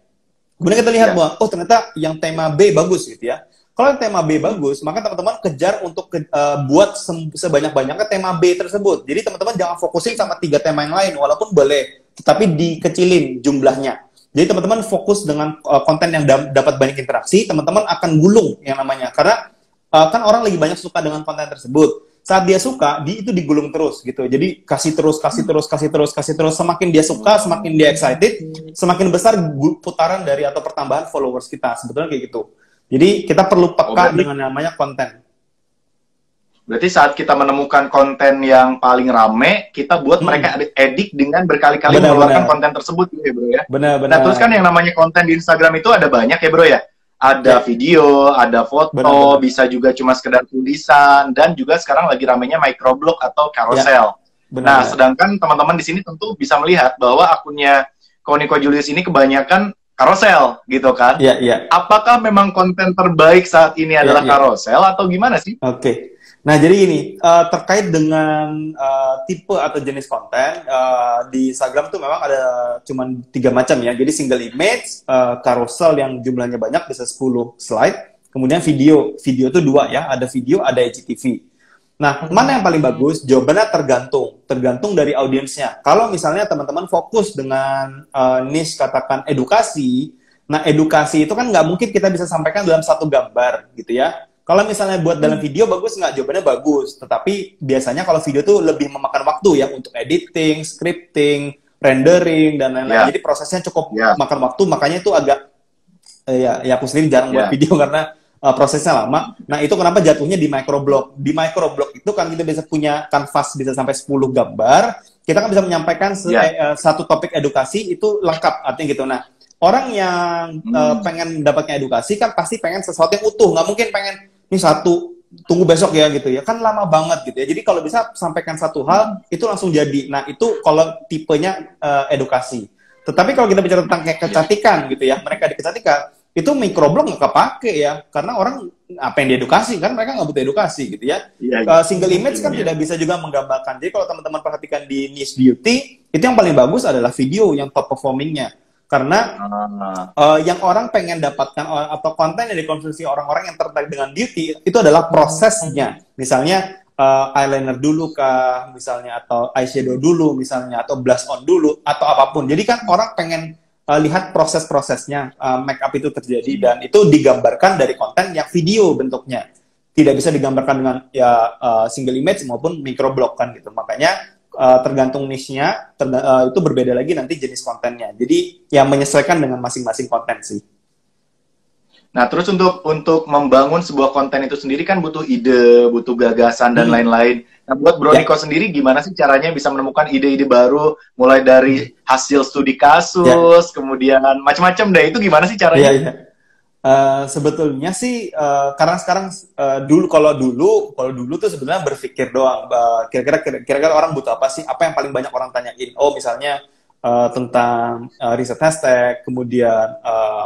Kemudian kita lihat bahwa, ternyata yang tema B bagus gitu ya. Kalau tema B bagus, maka teman-teman kejar untuk buat sebanyak-banyaknya tema B tersebut. Jadi teman-teman jangan fokusin sama 3 tema yang lain, walaupun boleh, tetapi dikecilin jumlahnya. Jadi teman-teman fokus dengan konten yang dapat banyak interaksi, teman-teman akan gulung yang namanya. Karena kan orang lagi banyak suka dengan konten tersebut. Saat dia suka, itu digulung terus gitu. Jadi kasih terus. Semakin dia suka, semakin dia excited, semakin besar putaran dari atau pertambahan followers kita. Sebetulnya kayak gitu. Jadi kita perlu peka dengan namanya konten. Berarti saat kita menemukan konten yang paling rame, kita buat mereka edit dengan berkali-kali mengeluarkan konten tersebut gitu ya bro ya. Benar-benar. Nah terus kan yang namanya konten di Instagram itu ada banyak ya bro ya. Ada video, ada foto, Benar-benar. bisa juga cuma sekedar tulisan, dan juga sekarang lagi ramenya microblog atau carousel. Nah sedangkan teman-teman di sini tentu bisa melihat bahwa akunnya Koniko Julius ini kebanyakan carousel gitu kan. Iya. Apakah memang konten terbaik saat ini adalah carousel atau gimana sih? Oke. Nah, jadi gini, terkait dengan tipe atau jenis konten, di Instagram tuh memang ada cuman 3 macam ya. Jadi single image, carousel yang jumlahnya banyak, bisa 10 slide, kemudian video. Video tuh 2 ya, ada video, ada IGTV. Nah, mana yang paling bagus? Jawabannya tergantung dari audiensnya. Kalau misalnya teman-teman fokus dengan niche katakan edukasi, nah edukasi itu kan nggak mungkin kita bisa sampaikan dalam satu gambar gitu ya. Kalau misalnya buat dalam video bagus nggak? Jawabannya bagus. Tetapi biasanya kalau video tuh lebih memakan waktu ya untuk editing, scripting, rendering, dan lain-lain. Jadi prosesnya cukup makan waktu, makanya itu agak, ya aku sendiri jarang buat video karena prosesnya lama. Nah itu kenapa jatuhnya di microblog. Di microblog itu kan kita bisa punya kanvas bisa sampai 10 gambar. Kita kan bisa menyampaikan satu topik edukasi itu lengkap, artinya gitu. Nah, orang yang pengen mendapatkan edukasi kan pasti pengen sesuatu yang utuh, nggak mungkin pengen ini satu tunggu besok ya gitu ya, kan lama banget gitu ya. Jadi kalau bisa sampaikan satu hal itu langsung jadi. Nah itu kalau tipenya edukasi. Tetapi kalau kita bicara tentang kayak kecantikan gitu ya, mereka di kecantikan itu microblog nggak kepake ya, karena orang apa yang diedukasi kan, mereka nggak butuh edukasi gitu ya. Single image kan tidak bisa juga menggambarkan. Jadi kalau teman-teman perhatikan di niche beauty, itu yang paling bagus adalah video yang top performingnya. Karena yang orang pengen dapatkan atau konten yang dikonsumsi orang-orang yang tertarik dengan beauty itu adalah prosesnya. Misalnya eyeliner dulu kah, misalnya, atau eyeshadow dulu misalnya, atau blush on dulu, atau apapun. Jadi kan orang pengen lihat proses-prosesnya make up itu terjadi, dan itu digambarkan dari konten yang video bentuknya. Tidak bisa digambarkan dengan single image maupun microblog kan gitu. Makanya tergantung niche-nya, itu berbeda lagi nanti jenis kontennya. Jadi yang menyesuaikan dengan masing-masing konten sih. Nah, terus untuk membangun sebuah konten itu sendiri kan butuh ide, butuh gagasan dan lain-lain. Nah, buat Bro Niko sendiri gimana sih caranya bisa menemukan ide-ide baru, mulai dari hasil studi kasus, kemudian macam-macam deh. Itu gimana sih caranya? Sebetulnya sih karena sekarang kalau dulu tuh sebenarnya berpikir doang, kira-kira orang butuh apa sih, apa yang paling banyak orang tanyain. Misalnya tentang riset hashtag, kemudian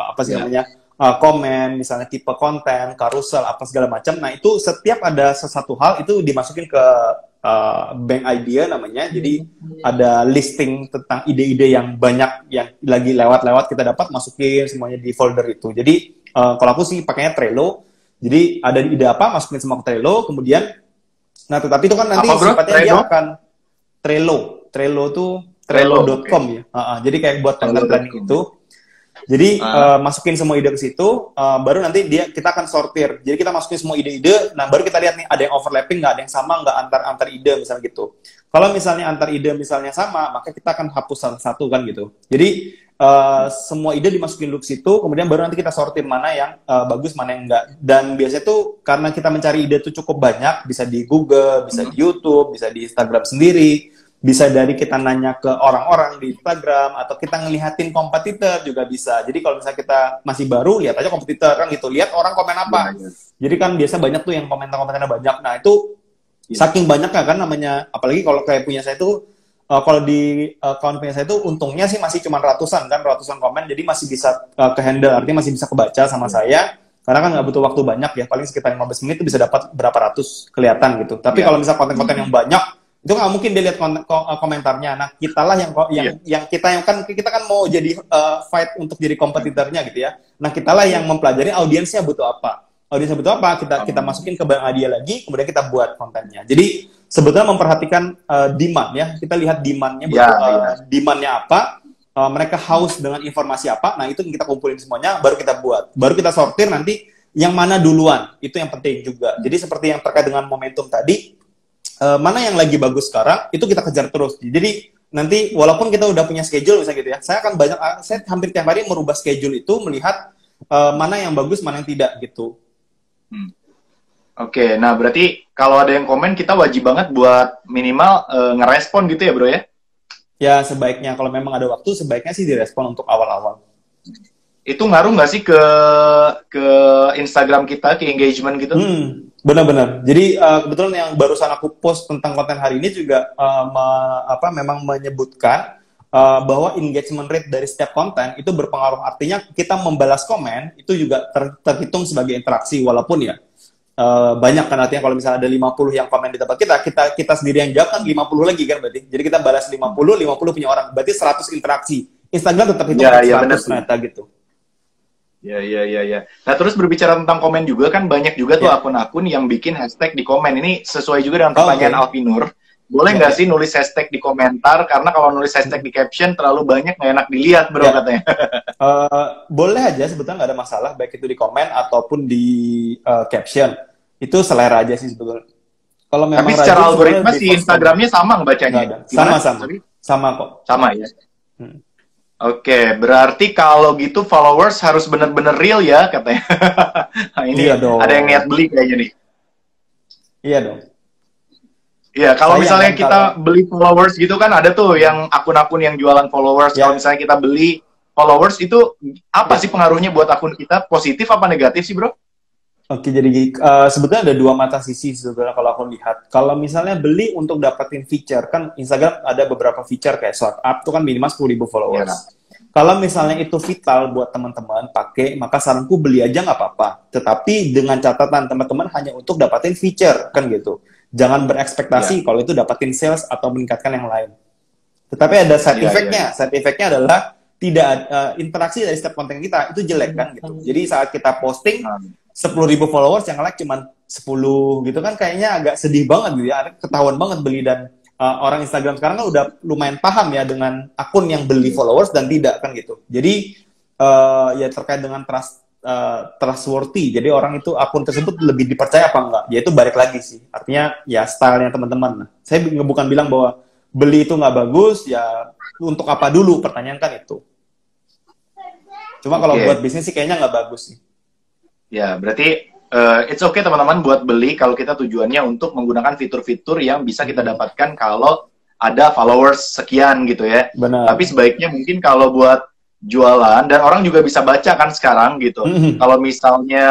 apa sih namanya, komen, misalnya tipe konten, carousel, apa segala macam. Nah itu setiap ada sesuatu hal itu dimasukin ke bank idea namanya. Jadi ada listing tentang ide-ide yang banyak yang lagi lewat kita dapat, masukin semuanya di folder itu. Jadi kalau aku sih pakainya Trello. Jadi ada ide apa, masukin semua ke Trello, kemudian tetapi itu kan nanti sifatnya dia akan Trello tuh Trello.com ya. Jadi kayak buat planning itu. Jadi masukin semua ide ke situ, baru nanti kita akan sortir. Jadi kita masukin semua ide-ide, nah baru kita lihat nih ada yang overlapping nggak, ada yang sama nggak antar ide misalnya gitu. Kalau misalnya antar ide misalnya sama, maka kita akan hapus satu kan gitu. Jadi semua ide dimasukin dulu ke situ, kemudian baru nanti kita sortir mana yang bagus, mana yang enggak. Dan biasanya tuh karena kita mencari ide tuh cukup banyak, bisa di Google, bisa di YouTube, bisa di Instagram sendiri, bisa dari kita nanya ke orang-orang di Instagram, atau kita ngelihatin kompetitor juga bisa. Jadi kalau misalnya kita masih baru, lihat aja kompetitor kan gitu, lihat orang komen apa. Jadi kan biasa banyak tuh yang komentarnya banyak. Nah itu saking banyaknya kan namanya, apalagi kalau kayak punya saya tuh, kalau di account punya saya tuh untungnya sih masih cuma ratusan komen, jadi masih bisa ke-handle, artinya masih bisa kebaca sama saya, karena kan nggak butuh waktu banyak ya, paling sekitar 15 menit itu bisa dapat berapa ratus kelihatan gitu. Tapi kalau misalnya konten-konten yang banyak, itu nggak mungkin dilihat komentarnya. Nah, kitalah kita kan mau jadi fight untuk jadi kompetitornya gitu ya. Nah, kitalah yang mempelajari audiensnya butuh apa. Audiensnya butuh apa, kita masukin ke bank idea lagi, kemudian kita buat kontennya. Jadi sebetulnya memperhatikan demand ya. Kita lihat demandnya, demandnya apa, mereka haus dengan informasi apa. Nah, itu kita kumpulin semuanya, baru kita buat. Baru kita sortir nanti yang mana duluan. Itu yang penting juga. Jadi seperti yang terkait dengan momentum tadi, mana yang lagi bagus sekarang, itu kita kejar terus. Jadi nanti walaupun kita udah punya schedule misalnya gitu ya, saya hampir tiap hari merubah schedule itu, melihat mana yang bagus, mana yang tidak gitu. Oke, nah berarti kalau ada yang komen kita wajib banget buat minimal ngerespon gitu ya bro ya? Ya sebaiknya kalau memang ada waktu sebaiknya sih direspon untuk awal-awal. Itu ngaruh nggak sih ke Instagram kita, ke engagement gitu? Benar-benar. Jadi kebetulan yang barusan aku post tentang konten hari ini juga memang menyebutkan bahwa engagement rate dari setiap konten itu berpengaruh. Artinya kita membalas komen itu juga terhitung sebagai interaksi walaupun ya banyak kan, artinya kalau misalnya ada 50 yang komen di tempat kita sendiri yang jawab kan 50 lagi kan berarti. Jadi kita balas 50 punya orang. Berarti 100 interaksi. Instagram tetap hitung 100 ternyata gitu. Ya. Nah, terus berbicara tentang komen juga kan banyak juga tuh akun-akun yang bikin hashtag di komen. Ini sesuai juga dengan pertanyaan Alvinur. Boleh nggak sih nulis hashtag di komentar? Karena kalau nulis hashtag di caption terlalu banyak nggak enak dilihat bro katanya. Boleh aja sebetulnya nggak ada masalah, baik itu di komen ataupun di caption. Itu selera aja sih sebetulnya. Kalau memang tapi secara algoritma si Instagramnya sama ngebacanya? Sama kok. Sama ya? Oke, berarti kalau gitu followers harus bener-bener real ya katanya. Nah, ini iya dong. Ada yang niat beli kayaknya nih. Iya dong. Iya, kalau misalnya kita beli followers gitu kan ada tuh yang akun-akun yang jualan followers. Kalau misalnya kita beli followers itu apa sih pengaruhnya buat akun kita? Positif apa negatif sih bro? Oke, jadi sebetulnya ada dua mata sisi sebetulnya kalau aku lihat. Kalau misalnya beli untuk dapetin feature, kan Instagram ada beberapa feature kayak short up, itu kan minimal 10.000 followers. Kalau misalnya itu vital buat teman-teman pakai, maka saranku beli aja nggak apa-apa. Tetapi dengan catatan teman-teman hanya untuk dapetin feature, kan gitu. Jangan berekspektasi kalau itu dapetin sales atau meningkatkan yang lain. Tetapi ada side effect-nya. Side effect-nya adalah tidak interaksi dari setiap konten kita, itu jelek kan gitu. Jadi saat kita posting, 10.000 followers yang like cuman 10 gitu kan kayaknya agak sedih banget gitu ya, ketahuan banget beli. Dan orang Instagram sekarang kan udah lumayan paham ya dengan akun yang beli followers dan tidak kan gitu. Jadi ya terkait dengan trustworthy, jadi orang itu akun tersebut lebih dipercaya apa enggak, ya itu balik lagi sih, artinya ya stylenya teman-teman. Saya bukan bilang bahwa beli itu nggak bagus, ya untuk apa dulu pertanyaan kan itu. Cuma kalau buat bisnis sih kayaknya nggak bagus sih. Ya, berarti it's okay teman-teman buat beli kalau kita tujuannya untuk menggunakan fitur-fitur yang bisa kita dapatkan kalau ada followers sekian gitu ya. Benar. Tapi sebaiknya mungkin kalau buat jualan, dan orang juga bisa baca kan sekarang gitu. Kalau misalnya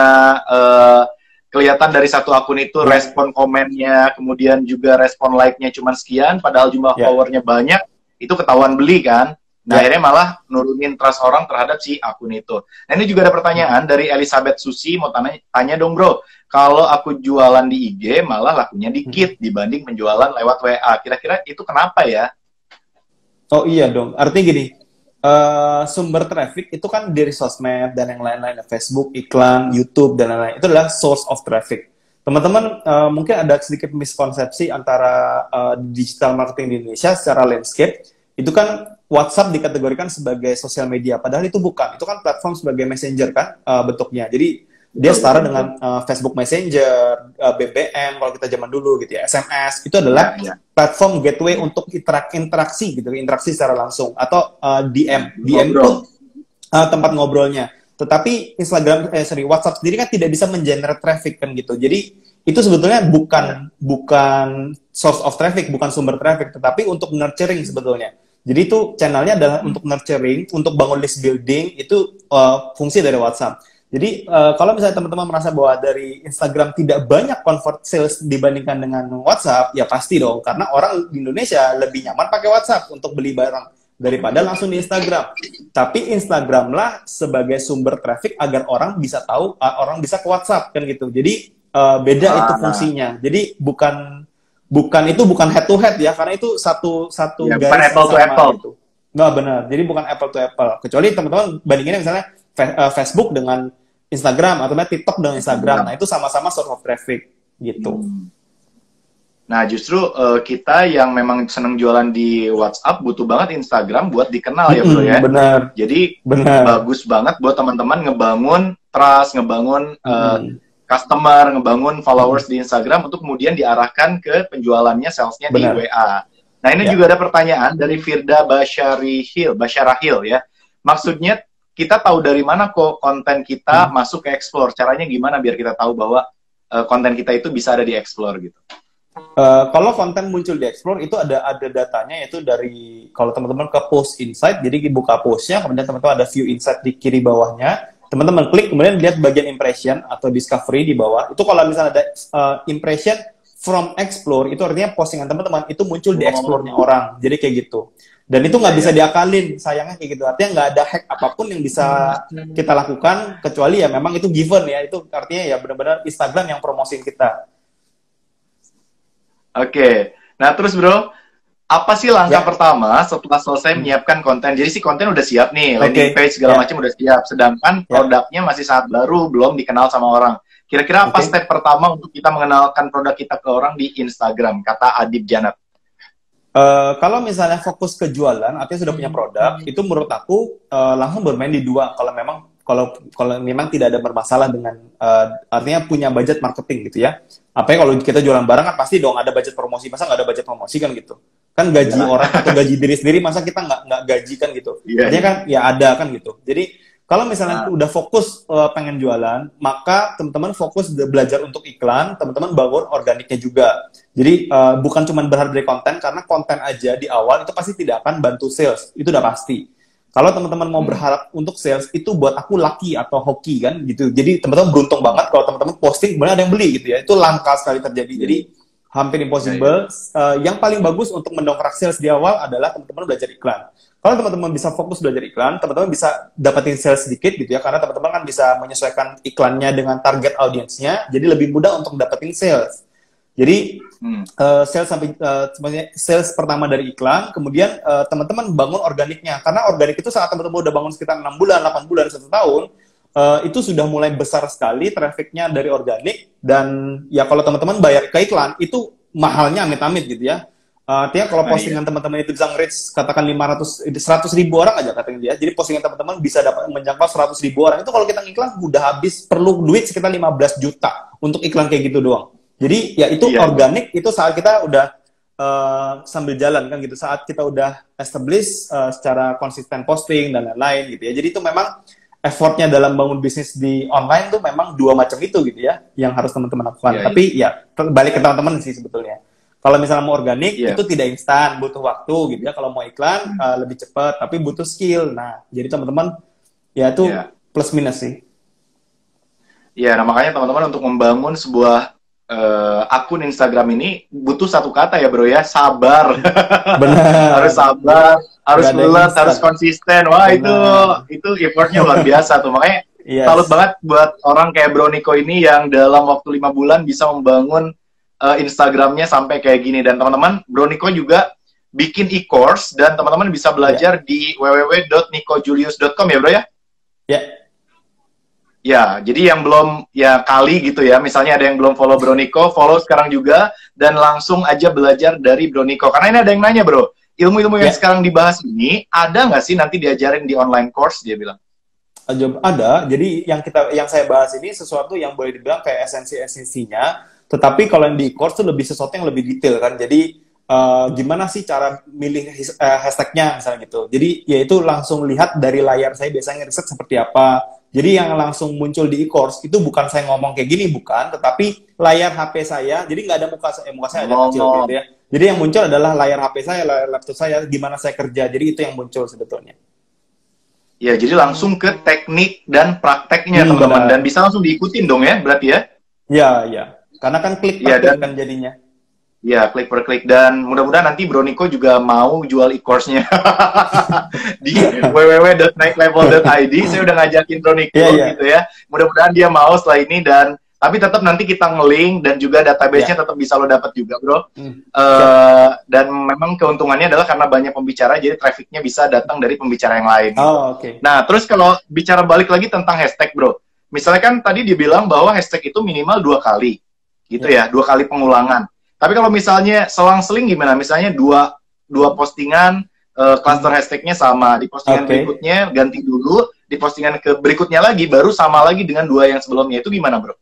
kelihatan dari satu akun itu respon komennya, kemudian juga respon like-nya cuma sekian, padahal jumlah followernya banyak, itu ketahuan beli kan. Nah, akhirnya malah nurunin trust orang terhadap si akun itu. Nah, ini juga ada pertanyaan dari Elizabeth Susi, mau tanya dong bro, kalau aku jualan di IG malah lakunya dikit dibanding penjualan lewat WA. Kira-kira itu kenapa ya? Oh iya dong, artinya gini, sumber traffic itu kan dari sosmed dan yang lain-lain, Facebook, iklan, YouTube, dan lain-lain. Itu adalah source of traffic. Teman-teman, mungkin ada sedikit miskonsepsi antara digital marketing di Indonesia secara landscape. Itu kan WhatsApp dikategorikan sebagai sosial media, padahal itu bukan. Itu kan platform sebagai messenger kan bentuknya. Jadi dia setara dengan Facebook Messenger, BBM kalau kita zaman dulu gitu ya, SMS. Itu adalah platform gateway untuk interaksi gitu, interaksi secara langsung, atau DM itu tempat ngobrolnya. Tetapi WhatsApp sendiri kan tidak bisa mengenerate traffic kan gitu. Jadi itu sebetulnya bukan source of traffic, bukan sumber traffic, tetapi untuk nurturing sebetulnya. Jadi itu channelnya adalah untuk nurturing, untuk bangun list building, itu fungsi dari WhatsApp. Jadi kalau misalnya teman-teman merasa bahwa dari Instagram tidak banyak convert sales dibandingkan dengan WhatsApp, ya pasti dong, karena orang di Indonesia lebih nyaman pakai WhatsApp untuk beli barang daripada langsung di Instagram. Tapi Instagram lah sebagai sumber traffic agar orang bisa tahu, orang bisa ke WhatsApp kan gitu. Jadi beda itu fungsinya. Jadi bukan head to head ya, karena itu satu ya, garis bukan apple to apple gitu. Nggak benar. Jadi bukan apple to apple. Kecuali teman-teman bandinginnya misalnya Facebook dengan Instagram atau TikTok dengan Instagram. Nah, itu sama-sama source of traffic gitu. Nah, justru kita yang memang seneng jualan di WhatsApp butuh banget Instagram buat dikenal ya, bro ya. Benar. Jadi bagus banget buat teman-teman ngebangun trust, ngebangun customer, ngebangun followers di Instagram untuk kemudian diarahkan ke penjualannya, salesnya di WA. Nah, ini juga ada pertanyaan dari Firda Basyarahil ya. Maksudnya kita tahu dari mana kok konten kita masuk ke Explore. Caranya gimana biar kita tahu bahwa konten kita itu bisa ada di Explore gitu. Kalau konten muncul di Explore itu ada datanya, yaitu dari kalau teman-teman ke post insight, jadi buka postnya, kemudian teman-teman ada view insight di kiri bawahnya, teman-teman klik, kemudian lihat bagian impression atau discovery di bawah. Itu kalau misalnya ada impression from Explore, itu artinya postingan teman-teman itu muncul di Explore-nya orang, jadi kayak gitu. Dan itu nggak bisa diakalin, sayangnya kayak gitu. Artinya nggak ada hack apapun yang bisa kita lakukan, kecuali ya memang itu given ya, itu artinya ya benar-benar Instagram yang promosiin kita. Oke, nah terus bro, apa sih langkah pertama setelah selesai menyiapkan konten? Jadi si konten udah siap nih, landing page segala macam udah siap, sedangkan produknya masih sangat baru, belum dikenal sama orang. Kira-kira apa step pertama untuk kita mengenalkan produk kita ke orang di Instagram? Kata Adib Janat. Kalau misalnya fokus ke jualan, artinya sudah punya produk, itu menurut aku langsung bermain di dua. Kalau memang tidak ada bermasalah dengan artinya punya budget marketing gitu ya. Apalagi kalau kita jualan barang kan pasti dong ada budget promosi. Masa nggak ada budget promosi kan gitu? Kan gaji orang atau gaji diri sendiri, masa kita nggak gaji kan gitu? Artinya kan ya ada kan gitu. Jadi kalau misalnya udah fokus pengen jualan, maka teman-teman fokus belajar untuk iklan, teman-teman bangun organiknya juga. Jadi bukan cuma berharap dari konten, karena konten aja di awal itu pasti tidak akan bantu sales, itu udah pasti. Kalau teman-teman mau berharap untuk sales, itu buat aku lucky atau hoki kan gitu. Jadi teman-teman beruntung banget kalau teman-teman posting kemudian ada yang beli gitu ya. Itu langka sekali terjadi. Jadi hampir impossible. Yang paling bagus untuk mendongkrak sales di awal adalah teman-teman belajar iklan. Kalau teman-teman bisa fokus belajar iklan, teman-teman bisa dapetin sales sedikit gitu ya, karena teman-teman kan bisa menyesuaikan iklannya dengan target audiensnya, jadi lebih mudah untuk dapetin sales. Jadi sales pertama dari iklan, kemudian teman-teman bangun organiknya, karena organik itu saat teman-teman udah bangun sekitar 6 bulan, 8 bulan, 1 tahun, itu sudah mulai besar sekali trafficnya dari organik, dan ya kalau teman-teman bayar ke iklan, itu mahalnya amit-amit gitu ya. Artinya kalau postingan teman-teman itu bisa nge-reach katakan 100 ribu orang aja katanya dia. Jadi postingan teman-teman bisa dapat menjangkau 100 ribu orang. Itu kalau kita ngiklan udah habis, perlu duit sekitar 15 juta untuk iklan kayak gitu doang. Jadi ya itu organik, itu saat kita udah sambil jalan kan gitu. Saat kita udah establish secara konsisten posting dan lain-lain gitu ya. Jadi itu memang effortnya dalam bangun bisnis di online tuh memang dua macam itu gitu ya, yang harus teman-teman lakukan. Tapi ya balik ke teman-teman sih sebetulnya. Kalau misalnya mau organik, itu tidak instan, butuh waktu gitu ya. Kalau mau iklan, lebih cepat, tapi butuh skill. Nah, jadi teman-teman, ya itu plus minus sih. Iya, nah makanya teman-teman untuk membangun sebuah akun Instagram ini butuh satu kata ya bro ya, sabar. Benar. Harus sabar, harus bulat, harus konsisten. Wah, itu effortnya luar biasa tuh. Makanya salut banget buat orang kayak Bro Niko ini yang dalam waktu 5 bulan bisa membangun Instagramnya sampai kayak gini. Dan teman-teman, Bro Niko juga bikin e-course dan teman-teman bisa belajar di www.nikojulius.com ya bro ya? Ya, jadi yang belum ya kali gitu ya, misalnya ada yang belum follow Bro Niko, follow sekarang juga dan langsung aja belajar dari Bro Niko. Karena ini ada yang nanya bro, ilmu-ilmu yang sekarang dibahas ini ada nggak sih nanti diajarin di online course, dia bilang? Ada, jadi yang saya bahas ini sesuatu yang boleh dibilang kayak esensi-esensinya. Tetapi kalau yang di course itu lebih sesuatu yang lebih detail kan. Jadi gimana sih cara milih hashtagnya misalnya gitu. Jadi ya itu langsung lihat dari layar saya biasanya riset seperti apa. Jadi yang langsung muncul di e-course itu bukan saya ngomong kayak gini, bukan. Tetapi layar HP saya, jadi nggak ada muka saya ada kecil gitu ya. Jadi yang muncul adalah layar HP saya, layar laptop saya, gimana saya kerja. Jadi itu yang muncul sebetulnya. Ya, jadi langsung ke teknik dan prakteknya teman-teman. Dan bisa langsung diikutin dong ya, berarti ya? Ya. Karena kan klik per klik kan jadinya. Ya, klik per klik. Dan mudah-mudahan nanti Bro Niko juga mau jual e-course-nya di www.naiklevel.id. Saya udah ngajakin Bro Niko gitu ya. Mudah-mudahan dia mau setelah ini. Dan tapi tetap nanti kita nge-link dan juga database-nya tetap bisa lo dapat juga bro. Dan memang keuntungannya adalah karena banyak pembicara, jadi traffic-nya bisa datang dari pembicara yang lain. Nah, terus kalau bicara balik lagi tentang hashtag bro. Misalnya kan tadi dibilang bahwa hashtag itu minimal 2 kali. Gitu ya, 2 kali pengulangan. Tapi kalau misalnya selang-seling gimana? Misalnya dua postingan, cluster hashtagnya sama. Di postingan berikutnya ganti dulu, di postingan berikutnya lagi, baru sama lagi dengan 2 yang sebelumnya. Itu gimana bro?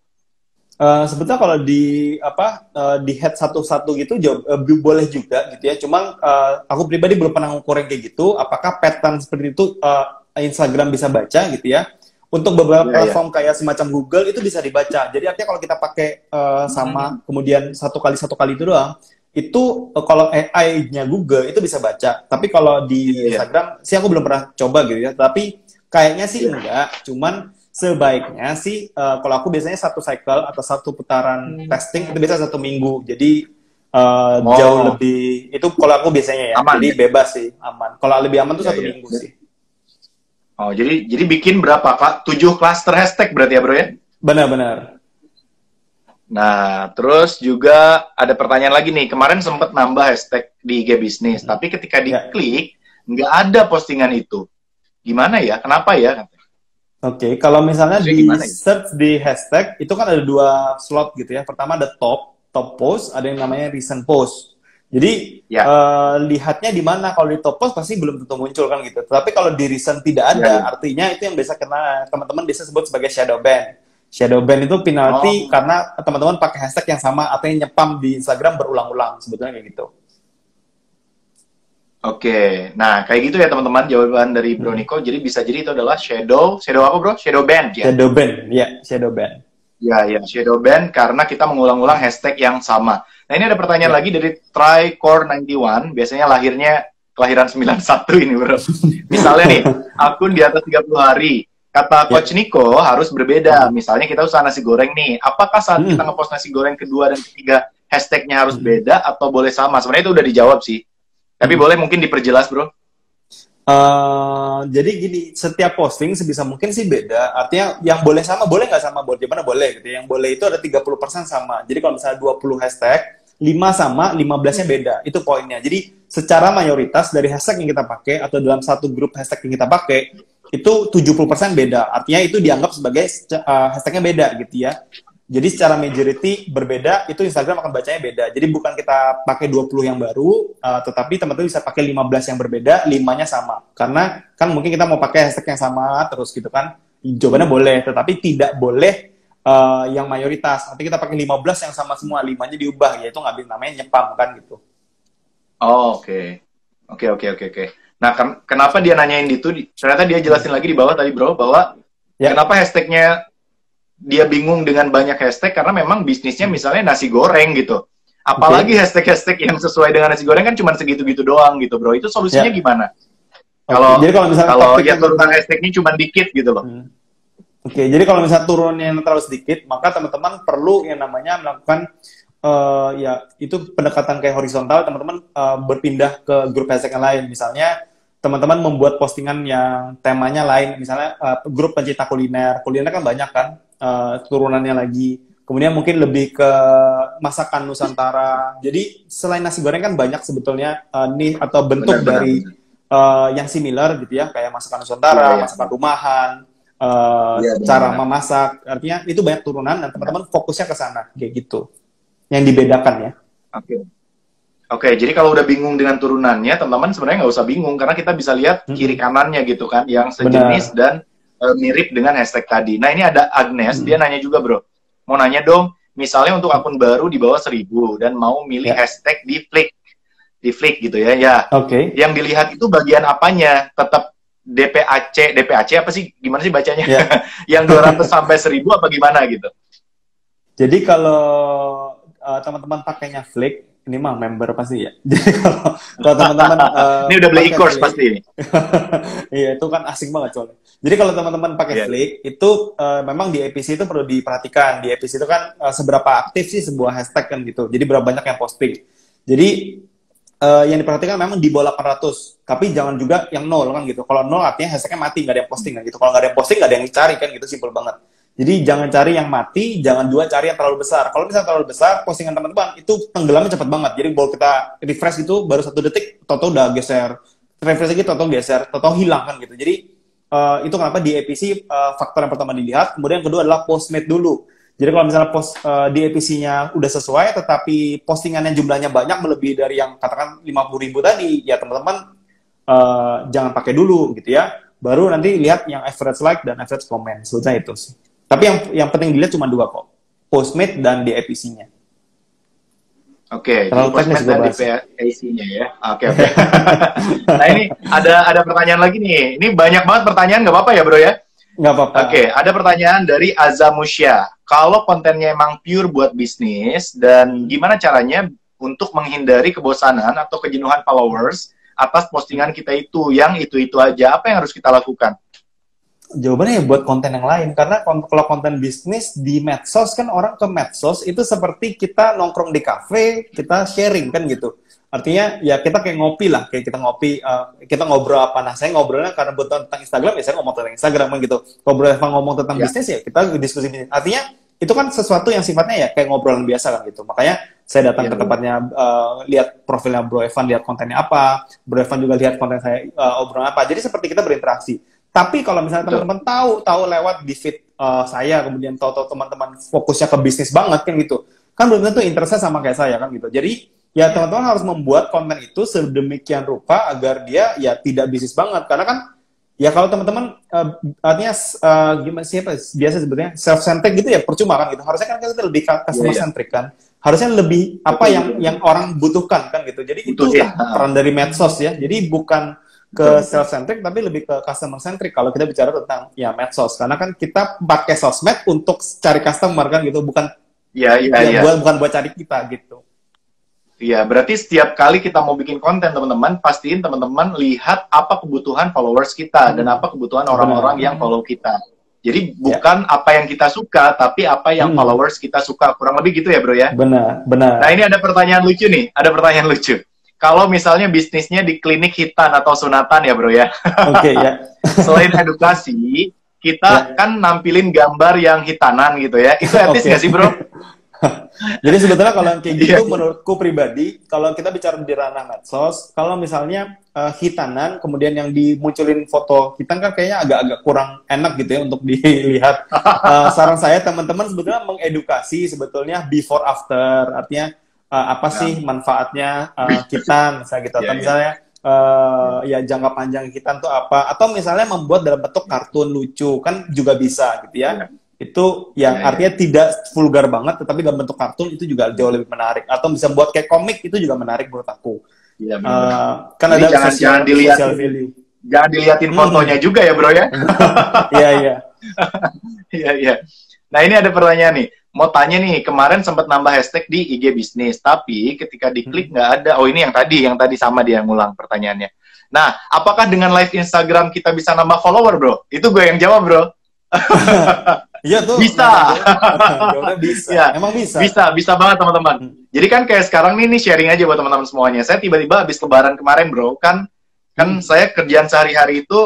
Sebetulnya kalau di head satu-satu gitu boleh juga gitu ya. Cuma aku pribadi belum pernah ngukur yang kayak gitu. Apakah pattern seperti itu Instagram bisa baca gitu ya? Untuk beberapa Iya, iya. platform kayak semacam Google itu bisa dibaca. Jadi artinya kalau kita pakai sama kemudian satu kali itu doang, itu kalau AI-nya Google itu bisa baca. Tapi kalau di Iya, iya. Instagram sih aku belum pernah coba gitu ya. Tapi kayaknya sih Iya. enggak. Cuman sebaiknya sih kalau aku biasanya satu cycle atau satu putaran testing itu biasa 1 minggu. Jadi jauh lebih itu kalau aku biasanya ya. Aman, Jadi ya? bebas sih, aman. Kalau lebih aman tuh Iya, 1 minggu iya. sih. Oh, jadi bikin berapa, Kak? 7 cluster hashtag berarti ya, Bro ya? Benar-benar. Nah, terus juga ada pertanyaan lagi nih. Kemarin sempat nambah hashtag di IG Bisnis, tapi ketika Ya. diklik, nggak ada postingan itu. Gimana ya? Kenapa ya? Oke, kalau misalnya Maksudnya di gimana ya? search di hashtag itu kan ada 2 slot gitu ya. Pertama ada top post, ada yang namanya recent post. Jadi Ya. lihatnya di mana. Kalau di top post pasti belum tentu muncul kan gitu. Tapi kalau di recent tidak ada, Ya, ya. artinya itu yang biasa kena teman-teman bisa sebut sebagai shadow ban. Shadow ban itu penalti Oh. karena teman-teman pakai hashtag yang sama atau yang nyepam di Instagram berulang-ulang, sebetulnya kayak gitu. Oke, nah kayak gitu ya teman-teman jawaban dari Bro Niko. Jadi bisa jadi itu adalah shadow apa Bro? Shadow ban ya? Shadow ban, ya shadow ban. Ya, shadow ban karena kita mengulang-ulang hashtag yang sama. Nah ini ada pertanyaan Ya. lagi dari Trycore91, biasanya kelahiran 91 ini Bro. Misalnya nih, akun di atas 30 hari, kata Ya. Coach Niko harus berbeda. Misalnya kita usaha nasi goreng nih, apakah saat kita ngepost nasi goreng kedua dan ketiga, hashtagnya harus beda atau boleh sama? Sebenarnya itu udah dijawab sih. Tapi boleh mungkin diperjelas Bro. Jadi gini, setiap posting sebisa mungkin sih beda. Artinya yang boleh sama, boleh nggak sama, gimana boleh gitu. Yang boleh itu ada 30% sama. Jadi kalau misalnya 20 hashtag, 5 sama, 15-nya beda. Itu poinnya. Jadi secara mayoritas dari hashtag yang kita pakai atau dalam satu grup hashtag yang kita pakai, itu 70% beda. Artinya itu dianggap sebagai hashtagnya beda gitu ya. Jadi secara majority berbeda, itu Instagram akan bacanya beda. Jadi bukan kita pakai 20 yang baru, tetapi teman-teman bisa pakai 15 yang berbeda, 5-nya sama. Karena kan mungkin kita mau pakai hashtag yang sama terus gitu kan. Jawabannya boleh, tetapi tidak boleh yang mayoritas. Nanti kita pakai 15 yang sama semua, 5-nya diubah, yaitu nggak namanya nyepam kan gitu. Oh, oke. Oke. Nah, kenapa dia nanyain itu? Ternyata dia jelasin lagi di bawah tadi Bro, bahwa Ya. kenapa hashtagnya dia bingung dengan banyak hashtag karena memang bisnisnya misalnya nasi goreng gitu. Apalagi hashtag-hashtag yang sesuai dengan nasi goreng kan cuma segitu-gitu doang gitu, Bro. Itu solusinya Ya. gimana? Oke, jadi kalau misalnya kalau topiknya ya turunan hashtagnya cuma dikit gitu loh. Oke, jadi kalau misalnya turunnya yang terlalu sedikit, maka teman-teman perlu yang namanya melakukan ya itu pendekatan kayak horizontal. Teman-teman berpindah ke grup hashtag yang lain. Misalnya teman-teman membuat postingan yang temanya lain, misalnya grup pencinta kuliner. Kuliner kan banyak kan turunannya lagi. Kemudian mungkin lebih ke masakan Nusantara. Jadi selain nasi goreng kan banyak sebetulnya nih atau bentuk Benar, dari yang similar gitu ya, kayak masakan Nusantara, masakan rumahan, cara memasak. Artinya itu banyak turunan dan teman-teman fokusnya ke sana kayak gitu. Yang dibedakan ya. Oke, jadi kalau udah bingung dengan turunannya, teman-teman sebenarnya nggak usah bingung karena kita bisa lihat kiri kanannya gitu kan, yang sejenis dan mirip dengan hashtag tadi. Nah ini ada Agnes, dia nanya juga Bro, mau nanya dong, misalnya untuk akun baru di bawah 1000 dan mau milih hashtag di Flick gitu ya. Oke. Yang dilihat itu bagian apanya? Tetap DPAC apa sih? Gimana sih bacanya? Yang 200 sampai 1000 apa gimana gitu? Jadi kalau teman-teman pakainya Flick, ini mah member pasti ya. Jadi kalau teman-teman ini udah beli e-course pasti ini. Iya, itu kan asing banget soalnya. Jadi kalau teman-teman pakai Flick, itu memang di APC itu perlu diperhatikan. Di APC itu kan seberapa aktif sih sebuah hashtag kan gitu. Jadi berapa banyak yang posting. Jadi yang diperhatikan memang di bawah 800. Tapi jangan juga yang 0 kan gitu. Kalau 0 artinya hashtagnya mati, nggak ada yang posting kan gitu. Kalau nggak ada yang posting, nggak ada yang dicari kan gitu. Simpel banget. Jadi jangan cari yang mati, jangan juga cari yang terlalu besar. Kalau misalnya terlalu besar, postingan teman-teman itu tenggelamnya cepat banget. Jadi kalau kita refresh itu baru 1 detik, toto udah geser. Refresh lagi, toto geser, toto hilang kan gitu. Jadi itu kenapa di APC faktor yang pertama dilihat. Kemudian yang kedua adalah postmate dulu. Jadi kalau misalnya di APC-nya udah sesuai, tetapi postingannya jumlahnya banyak, melebihi dari yang katakan 50.000 tadi, ya teman-teman jangan pakai dulu gitu ya. Baru nanti lihat yang average like dan average comment. Sebetulnya itu sih. Tapi yang penting dilihat cuma 2 kok. Postmate dan di APC-nya. Oke, jadi postmate dan di APC-nya ya. Oke. Nah ini ada pertanyaan lagi nih. Ini banyak banget pertanyaan, nggak apa-apa ya Bro ya? Nggak apa-apa. Oke, ada pertanyaan dari Azamusya. Kalau kontennya emang pure buat bisnis, dan gimana caranya untuk menghindari kebosanan atau kejenuhan followers atas postingan kita yang itu-itu aja? Apa yang harus kita lakukan? Jawabannya ya buat konten yang lain, karena kalau konten bisnis di medsos kan orang ke medsos itu seperti kita nongkrong di kafe, kita sharing kan gitu. Artinya ya kita kayak ngopi lah, kayak kita ngopi, kita ngobrol apa. Nah saya ngobrolnya karena buat tentang Instagram ya saya ngomong tentang Instagram kan gitu. Kalau ngomong tentang bisnis ya kita diskusi bisnis. Artinya itu kan sesuatu yang sifatnya ya kayak ngobrolan biasa kan gitu. Makanya saya datang ke tempatnya, lihat profilnya Bro Evan, lihat kontennya apa. Bro Evan juga lihat konten saya, obrolan apa. Jadi seperti kita berinteraksi. Tapi kalau misalnya teman-teman tahu lewat di feed saya, kemudian tahu teman-teman fokusnya ke bisnis banget kan gitu, kan belum tentu interestnya sama kayak saya kan gitu. Jadi ya teman-teman harus membuat konten itu sedemikian rupa agar dia ya tidak bisnis banget. Karena kan ya kalau teman-teman artinya gimana sih biasa sebetulnya self-centric gitu ya percuma kan gitu. Harusnya kan kita lebih customer centric kan. Harusnya lebih apa yang orang butuhkan kan gitu. Jadi itu peran dari medsos ya. Jadi bukan ke self-centric tapi lebih ke customer-centric kalau kita bicara tentang ya medsos, karena kan kita pakai sosmed untuk cari customer kan gitu, bukan bukan buat cari kita gitu. Iya, berarti setiap kali kita mau bikin konten teman-teman, pastiin teman-teman lihat apa kebutuhan followers kita dan apa kebutuhan orang-orang yang follow kita. Jadi bukan apa yang kita suka, tapi apa yang followers kita suka. Kurang lebih gitu ya bro ya? Benar. Nah ini ada pertanyaan lucu nih, Kalau misalnya bisnisnya di klinik hitan atau sunatan ya bro ya. Oke, ya. Selain edukasi, kita kan nampilin gambar yang hitanan gitu ya. Itu etis nggak sih bro? Jadi sebetulnya kalau kayak gitu menurutku pribadi, kalau kita bicara di ranah medsos, kalau misalnya hitanan, kemudian yang dimunculin foto hitam kan kayaknya agak-agak kurang enak gitu ya untuk dilihat. Saran saya teman-teman sebetulnya mengedukasi sebetulnya before after, artinya apa sih manfaatnya hitam misalnya gitu, atau misalnya ya jangka panjang hitam itu apa, atau misalnya membuat dalam bentuk kartun lucu kan juga bisa gitu ya. Itu yang artinya tidak vulgar banget, tetapi dalam bentuk kartun itu juga jauh lebih menarik. Atau bisa buat kayak komik, itu juga menarik menurut aku. Iya, kan jadi ada jangan dilihatin value. Jangan dilihatin fotonya juga ya bro ya. Iya. Nah ini ada pertanyaan nih, mau tanya nih, kemarin sempat nambah hashtag di IG bisnis, tapi ketika diklik nggak ada. Oh ini yang tadi sama dia ngulang pertanyaannya. Nah, apakah dengan live Instagram kita bisa nambah follower bro? Itu gue yang jawab bro. Iya tuh. Bisa. Bisa. Ya, emang bisa. Bisa banget teman-teman. Jadi kan kayak sekarang nih sharing aja buat teman-teman semuanya. Saya tiba-tiba habis lebaran kemarin bro, kan saya kerjaan sehari-hari itu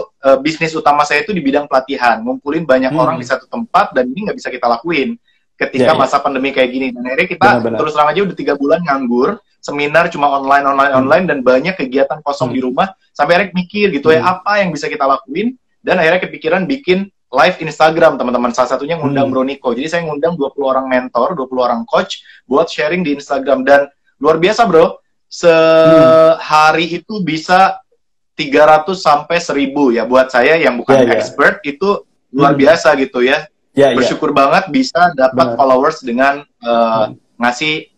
bisnis utama saya itu di bidang pelatihan, ngumpulin banyak orang di satu tempat, dan ini nggak bisa kita lakuin ketika masa pandemi kayak gini. Dan akhirnya kita terus terang aja udah 3 bulan nganggur, seminar cuma online, dan banyak kegiatan kosong di rumah, sampai akhirnya mikir gitu ya, apa yang bisa kita lakuin, dan akhirnya kepikiran bikin live Instagram, teman-teman. Salah satunya ngundang Bro Niko. Jadi saya ngundang 20 orang mentor, 20 orang coach buat sharing di Instagram. Dan luar biasa, bro. Sehari itu bisa 300 sampai 1000 ya. Buat saya yang bukan expert, itu luar biasa gitu ya. Bersyukur banget bisa dapat followers dengan ngasih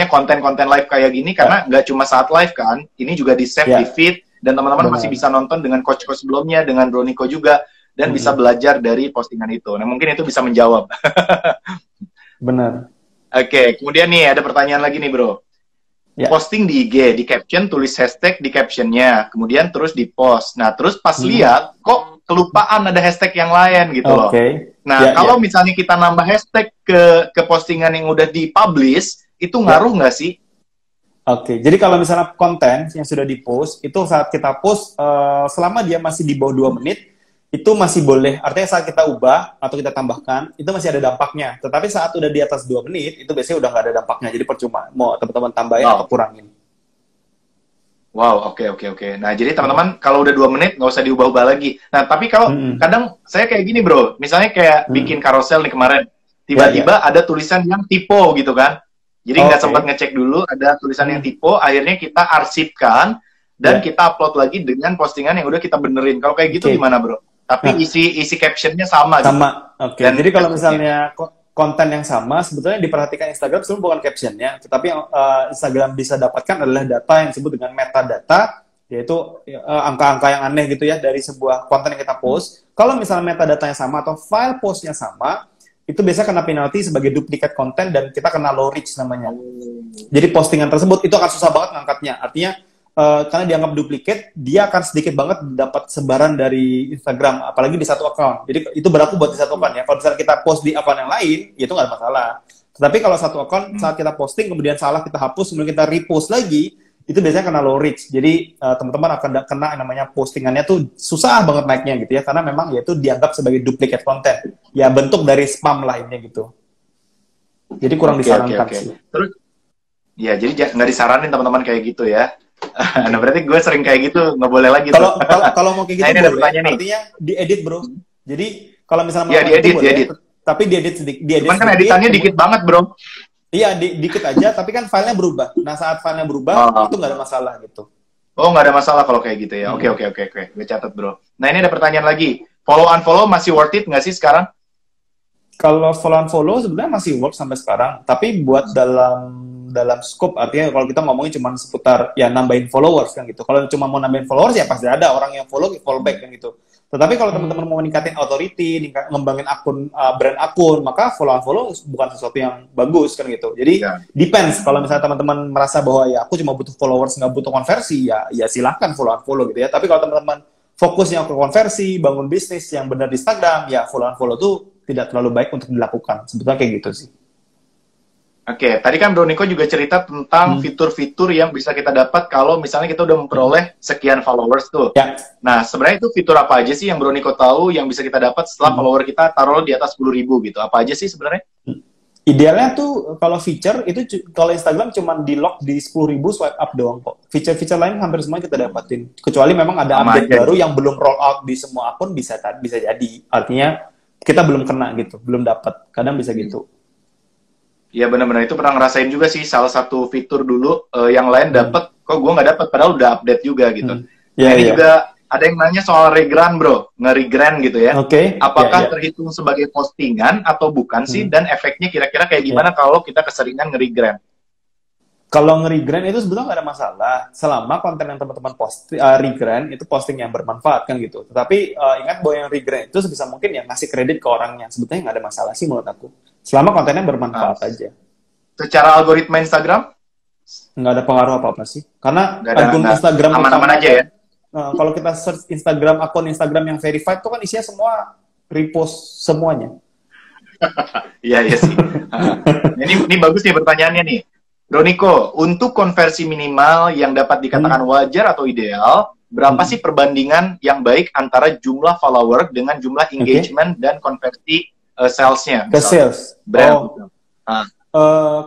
konten-konten live kayak gini, karena nggak cuma saat live kan, ini juga di save di feed, dan teman-teman masih bisa nonton dengan coach-coach sebelumnya, dengan Bro Niko juga, dan bisa belajar dari postingan itu. Nah, mungkin itu bisa menjawab. Benar. Oke, kemudian nih ada pertanyaan lagi nih, bro. Posting di IG, di caption tulis hashtag di captionnya, kemudian terus di post. Nah, terus pas lihat, kok kelupaan ada hashtag yang lain gitu loh. Nah, kalau misalnya kita nambah hashtag ke postingan yang udah dipublish, itu ngaruh nggak sih? Oke, jadi kalau misalnya konten yang sudah di-post, itu saat kita post, selama dia masih di bawah 2 menit, itu masih boleh, artinya saat kita ubah atau kita tambahkan, itu masih ada dampaknya. Tetapi saat udah di atas 2 menit, itu biasanya udah nggak ada dampaknya, jadi percuma mau teman-teman tambahin atau kurangin. Wow, oke. Nah, jadi teman-teman, kalau udah 2 menit, nggak usah diubah-ubah lagi. Nah, tapi kalau kadang saya kayak gini, bro, misalnya kayak bikin carousel nih kemarin, tiba-tiba ada tulisan yang typo gitu kan, jadi nggak sempat ngecek dulu, ada tulisan yang typo, akhirnya kita arsipkan, dan kita upload lagi dengan postingan yang udah kita benerin. Kalau kayak gitu gimana, bro? Tapi isi captionnya sama. Sama, gitu. Jadi kalau misalnya konten yang sama, sebetulnya diperhatikan Instagram sebenarnya bukan captionnya, tetapi yang Instagram bisa dapatkan adalah data yang disebut dengan metadata, yaitu angka-angka yang aneh gitu ya dari sebuah konten yang kita post. Kalau misalnya metadatanya sama atau file postnya sama, itu biasanya kena penalti sebagai duplikat konten dan kita kena low reach namanya. Jadi postingan tersebut itu akan susah banget ngangkatnya. Artinya karena dianggap duplikat, dia akan sedikit banget dapat sebaran dari Instagram, apalagi di satu account. Jadi itu berlaku buat di satu account ya. Kalau misalnya kita post di account yang lain, ya itu nggak ada masalah. Tetapi kalau satu account saat kita posting kemudian salah kita hapus, kemudian kita repost lagi, itu biasanya kena low reach. Jadi teman-teman akan kena yang namanya postingannya tuh susah banget naiknya gitu ya, karena memang ya itu dianggap sebagai duplikat konten. Ya bentuk dari spam lainnya gitu. Jadi kurang disarankan sih. Terus, ya jadi nggak disaranin teman-teman kayak gitu ya. Nah berarti gue sering kayak gitu, nggak boleh lagi. Kalau mau kayak gitu, nah, ini boleh. Artinya diedit bro. Jadi kalau misalnya mau diedit. Tapi diedit sedikit. Cuman kan editannya dikit banget bro. Iya, dikit aja, tapi kan filenya berubah. Nah, saat filenya berubah, itu nggak ada masalah gitu. Oh, nggak ada masalah kalau kayak gitu ya. Oke. Gue catat, bro. Nah, ini ada pertanyaan lagi. Follow-unfollow masih worth it nggak sih sekarang? Kalau follow-unfollow sebenarnya masih worth sampai sekarang. Tapi buat dalam scope, artinya kalau kita ngomongin cuma seputar ya nambahin followers kan gitu. Kalau cuma mau nambahin followers, ya pasti ada orang yang follow back kan gitu. Tetapi kalau teman-teman mau meningkatin authority, ngembangin akun, brand akun, maka follow bukan sesuatu yang bagus kan gitu. Jadi depends. Kalau misalnya teman-teman merasa bahwa ya aku cuma butuh followers, nggak butuh konversi, ya silahkan follow gitu ya. Tapi kalau teman-teman fokusnya ke konversi, bangun bisnis yang benar di Instagram, ya follow tuh tidak terlalu baik untuk dilakukan. Sebetulnya kayak gitu sih. Oke, tadi kan Bro Niko juga cerita tentang fitur-fitur yang bisa kita dapat kalau misalnya kita udah memperoleh sekian followers tuh. Ya. Nah, sebenarnya itu fitur apa aja sih yang Bro Niko tahu yang bisa kita dapat setelah follower kita taruh di atas 10.000 gitu? Apa aja sih sebenarnya? Idealnya tuh kalau feature itu kalau Instagram cuma di lock di 10.000 swipe up doang kok. Feature lain hampir semua kita dapatin. Kecuali memang ada update baru yang belum roll out di semua akun bisa jadi. Artinya kita belum kena gitu, belum dapat. Kadang bisa gitu. Iya benar-benar itu pernah ngerasain juga sih salah satu fitur dulu yang lain dapat kok gue nggak dapat padahal udah update juga gitu. Ini juga ada yang nanya soal regrand bro, nge-regrand gitu ya. Apakah terhitung sebagai postingan atau bukan sih dan efeknya kira-kira kayak gimana kalau kita keseringan nge-regrand? Kalau nge-regrand itu sebetulnya nggak ada masalah selama konten yang teman-teman post regrand itu posting yang bermanfaat kan gitu. Tetapi ingat bahwa yang regrand itu sebisa mungkin yang ngasih kredit ke orangnya sebetulnya nggak ada masalah sih menurut aku. Selama kontennya bermanfaat aja. Secara algoritma Instagram? Nggak ada pengaruh apa-apa sih. Karena akun Instagram aman-aman aja ya. Kalau kita search akun Instagram yang verified itu kan isinya semua repost semuanya. Iya sih. Ini bagus nih pertanyaannya nih. Bro Niko, untuk konversi minimal yang dapat dikatakan wajar atau ideal, berapa sih perbandingan yang baik antara jumlah follower dengan jumlah engagement dan konversi salesnya? Ke sales. Brand.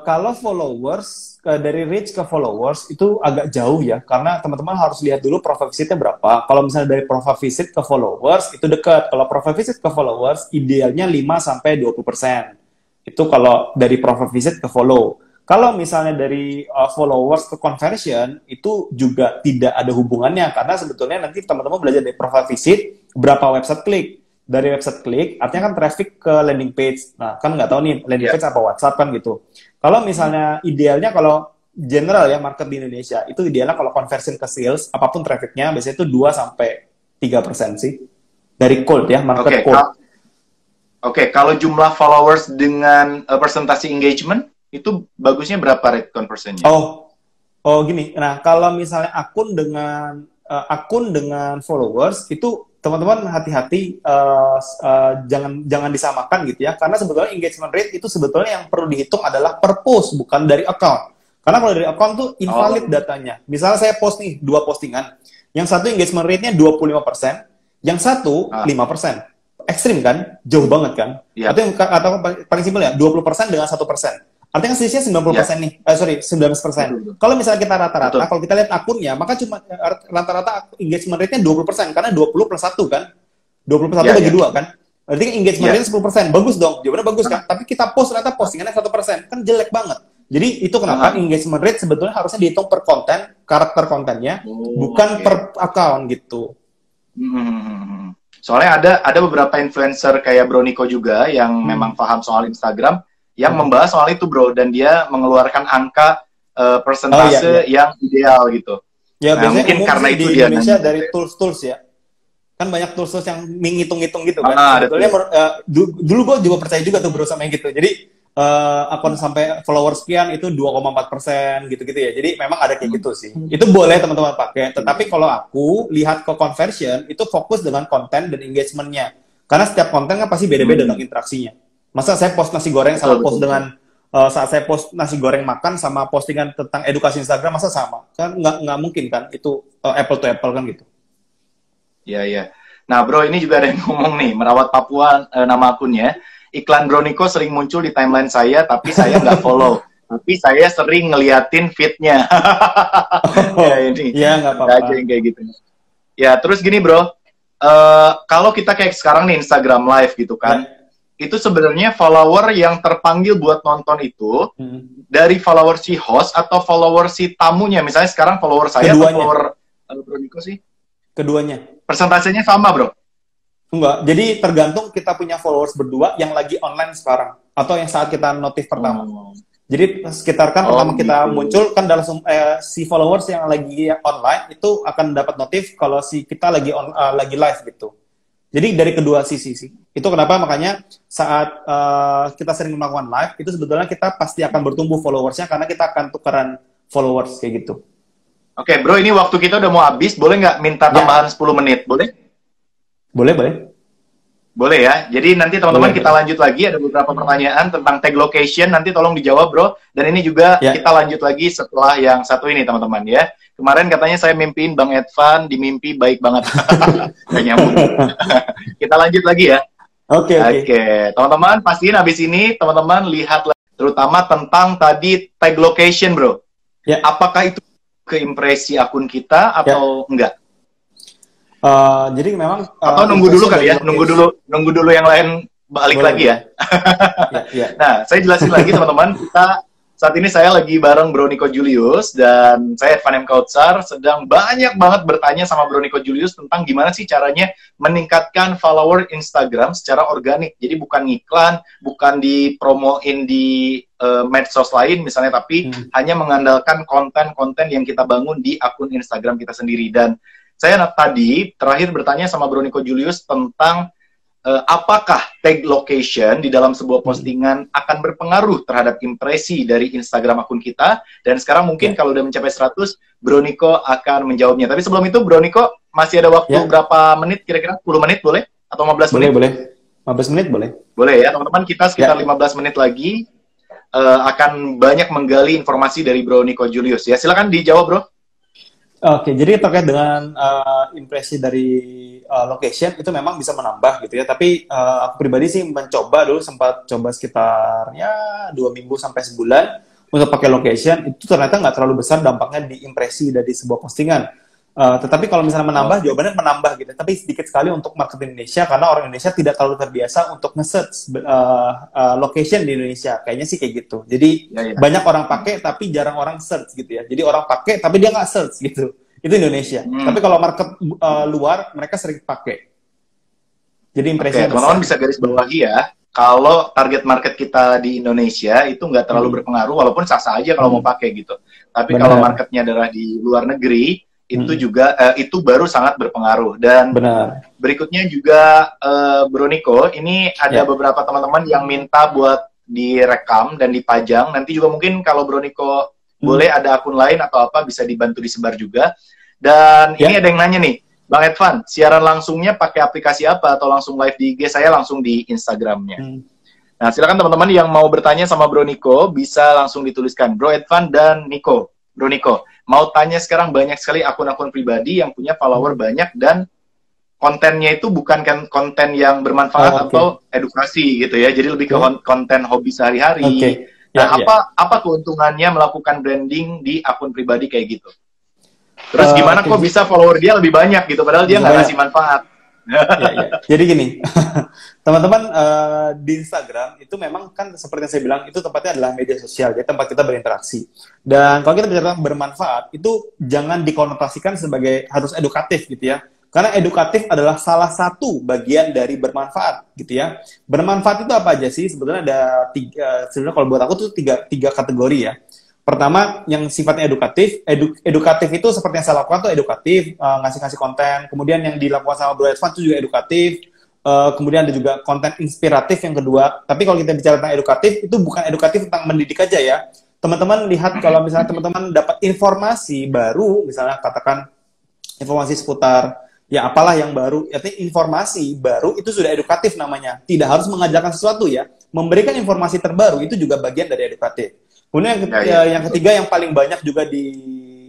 Kalau followers dari reach ke followers itu agak jauh ya, karena teman-teman harus lihat dulu profile visitnya berapa. Kalau misalnya dari profile visit ke followers itu dekat. Kalau profile visit ke followers idealnya 5-20%. Itu kalau dari profile visit ke follow. Kalau misalnya dari followers ke conversion itu juga tidak ada hubungannya, karena sebetulnya nanti teman-teman belajar dari profile visit berapa website klik. Dari website klik, artinya kan traffic ke landing page. Nah, kan nggak tahu nih landing page apa WhatsApp kan gitu. Kalau misalnya idealnya kalau general ya market di Indonesia, itu idealnya kalau conversion ke sales, apapun trafficnya, biasanya itu 2-3% sih. Dari cold ya, market cold. Kalau jumlah followers dengan persentase engagement, itu bagusnya berapa rate conversionnya? Gini. Nah, kalau misalnya akun dengan followers, itu teman-teman hati-hati jangan disamakan gitu ya, karena sebetulnya engagement rate itu sebetulnya yang perlu dihitung adalah per post bukan dari account. Karena kalau dari account tuh invalid datanya. Misalnya saya post nih 2 postingan, yang satu engagement rate-nya 25%, yang satu 5%. Ekstrim kan? Jauh banget kan? Atau paling simpel ya 20% dengan 1%. Artinya selisihnya 90% nih. 19%. Kalau misalnya kita rata-rata, kalau kita lihat akunnya, maka cuma rata-rata engagement rate-nya 20%, karena 20 plus 1 kan? 20 plus 1 bagi 2 kan? Berarti engagement rate-nya 10%. Bagus dong, jawabannya bagus kan? Tapi kita post ternyata postingannya 1%. Kan jelek banget. Jadi itu kenapa engagement rate sebetulnya harusnya dihitung per konten, karakter kontennya, bukan per account gitu. Soalnya ada beberapa influencer kayak Bro Niko juga yang memang paham soal Instagram, yang membahas soal itu bro, dan dia mengeluarkan angka persentase yang ideal gitu. Ya, nah, mungkin karena itu di dia Indonesia dari tools ya. Kan banyak tools yang menghitung-hitung gitu kan. Ah, ada Sebetulnya tuh. dulu gue juga percaya juga tuh bro sama yang gitu. Jadi akun sampai follower sekian itu 2,4% gitu-gitu ya. Jadi memang ada kayak gitu sih. Itu boleh teman-teman pakai. Tetapi kalau aku lihat ke conversion itu fokus dengan konten dan engagementnya. Karena setiap konten kan pasti beda-beda dengan interaksinya. Masa saya post nasi goreng sama Betul, post betul. dengan saat saya post nasi goreng makan sama postingan tentang edukasi Instagram masa sama? Kan nggak mungkin kan itu apple to apple kan gitu. Iya, iya. Nah, bro, ini juga ada yang ngomong nih, merawat Papua nama akunnya. Iklan Bro Niko sering muncul di timeline saya, tapi saya nggak follow. Tapi saya sering ngeliatin feed-nya. Ya, ini. Ya nggak Ada apa-apa. aja yang kayak gitu. Ya, terus gini, bro. Kalau kita kayak sekarang nih Instagram Live gitu kan, itu sebenarnya follower yang terpanggil buat nonton itu dari follower si host atau follower si tamunya. Misalnya sekarang follower saya atau Keduanya. follower Bro Niko sih? Keduanya. Persentasenya sama, bro. Enggak. Jadi tergantung kita punya followers berdua yang lagi online sekarang atau yang saat kita notif pertama. Jadi sekitar kan pertama kita gitu. muncul kan dalam si followers yang lagi online itu akan dapat notif kalau si kita lagi live gitu. Jadi dari kedua sisi sih. Itu kenapa makanya saat kita sering melakukan live itu sebetulnya kita pasti akan bertumbuh followersnya karena kita akan tukeran followers kayak gitu. Oke, bro, ini waktu kita udah mau habis. Boleh nggak minta tambahan 10 menit? Boleh? Boleh, boleh. Boleh ya. Jadi nanti teman-teman Boleh, kita lanjut lagi. Ada beberapa pertanyaan tentang tag location. Nanti tolong dijawab, bro. Dan ini juga kita lanjut lagi setelah yang satu ini, teman-teman ya. Kemarin katanya saya mimpiin Bang Edvan, di mimpi baik banget. Gak nyambung. Kita lanjut lagi ya. Oke. Teman-teman, pastiin habis ini teman-teman lihat terutama tentang tadi tag location, bro. Ya. Apakah itu ke impresi akun kita atau enggak? Jadi memang atau nunggu dulu kali ya, nunggu dulu yang lain balik lagi ya. Nah, saya jelasin lagi teman-teman, saat ini saya lagi bareng Bro Niko Julius dan saya Edvan M. Kautsar sedang banyak banget bertanya sama Bro Niko Julius tentang gimana sih caranya meningkatkan follower Instagram secara organik. Jadi bukan ngiklan, bukan dipromoin di medsos lain misalnya, tapi hanya mengandalkan konten-konten yang kita bangun di akun Instagram kita sendiri. Dan saya tadi terakhir bertanya sama Bro Niko Julius tentang apakah tag location di dalam sebuah postingan akan berpengaruh terhadap impresi dari Instagram akun kita. Dan sekarang mungkin kalau udah mencapai 100, Bro Niko akan menjawabnya. Tapi sebelum itu, Bro Niko masih ada waktu berapa menit kira-kira? 10 menit boleh? Atau 15 menit? Boleh. 15 menit boleh. Boleh ya, teman-teman. Kita sekitar 15 menit lagi akan banyak menggali informasi dari Bro Niko Julius. Ya, silakan dijawab, Bro. Oke, jadi terkait dengan impresi dari location itu memang bisa menambah gitu ya. Tapi aku pribadi sih mencoba dulu, sempat coba sekitar 2 minggu sampai sebulan untuk pakai location. Itu ternyata nggak terlalu besar dampaknya di impresi dari sebuah postingan. Tetapi kalau misalnya menambah, jawabannya menambah gitu. Tapi sedikit sekali untuk market Indonesia karena orang Indonesia tidak terlalu terbiasa untuk nge-search location di Indonesia. Kayaknya sih kayak gitu. Jadi banyak orang pakai tapi jarang orang search gitu ya. Jadi orang pakai tapi dia nggak search gitu. Itu Indonesia. Tapi kalau market luar mereka sering pakai. Jadi impresinya teman-teman bisa garis bawahi ya. Kalau target market kita di Indonesia itu nggak terlalu berpengaruh, walaupun sah-sah aja kalau mau pakai gitu. Tapi kalau marketnya adalah di luar negeri, itu juga itu baru sangat berpengaruh. Dan berikutnya juga Bro Niko, ini ada beberapa teman-teman yang minta buat direkam dan dipajang. Nanti juga mungkin kalau Bro Niko boleh ada akun lain atau apa bisa dibantu disebar juga. Dan ini ada yang nanya nih, Bang Edvan, siaran langsungnya pakai aplikasi apa atau langsung live di IG? Saya langsung di Instagramnya. Nah, silakan teman-teman yang mau bertanya sama Bro Niko bisa langsung dituliskan Bro Edvan dan Niko. Bro Niko, mau tanya sekarang banyak sekali akun-akun pribadi yang punya follower banyak dan kontennya itu bukan kan konten yang bermanfaat atau edukasi gitu ya. Jadi lebih ke konten hobi sehari-hari. Nah, apa keuntungannya melakukan branding di akun pribadi kayak gitu? Terus gimana kok bisa follower dia lebih banyak gitu padahal dia nggak ngasih manfaat? Jadi gini, teman-teman di Instagram itu memang kan seperti yang saya bilang itu tempatnya adalah media sosial, jadi tempat kita berinteraksi. Dan kalau kita bicara bermanfaat itu jangan dikonotasikan sebagai harus edukatif gitu ya. Karena edukatif adalah salah satu bagian dari bermanfaat gitu ya. Bermanfaat itu apa aja sih? Sebetulnya ada sebenarnya kalau buat aku tuh tiga kategori ya. Pertama, yang sifatnya edukatif. Edukatif itu seperti yang saya lakukan tuh edukatif, ngasih-ngasih konten. Kemudian yang dilakukan sama Bro Evan itu juga edukatif. Kemudian ada juga konten inspiratif yang kedua. Tapi kalau kita bicara tentang edukatif, itu bukan edukatif tentang mendidik aja ya. Teman-teman lihat kalau misalnya teman-teman dapat informasi baru, misalnya katakan informasi seputar ya apalah yang baru, artinya informasi baru itu sudah edukatif namanya. Tidak harus mengajarkan sesuatu ya. Memberikan informasi terbaru itu juga bagian dari edukatif. Kemudian yang ketiga yang paling banyak juga di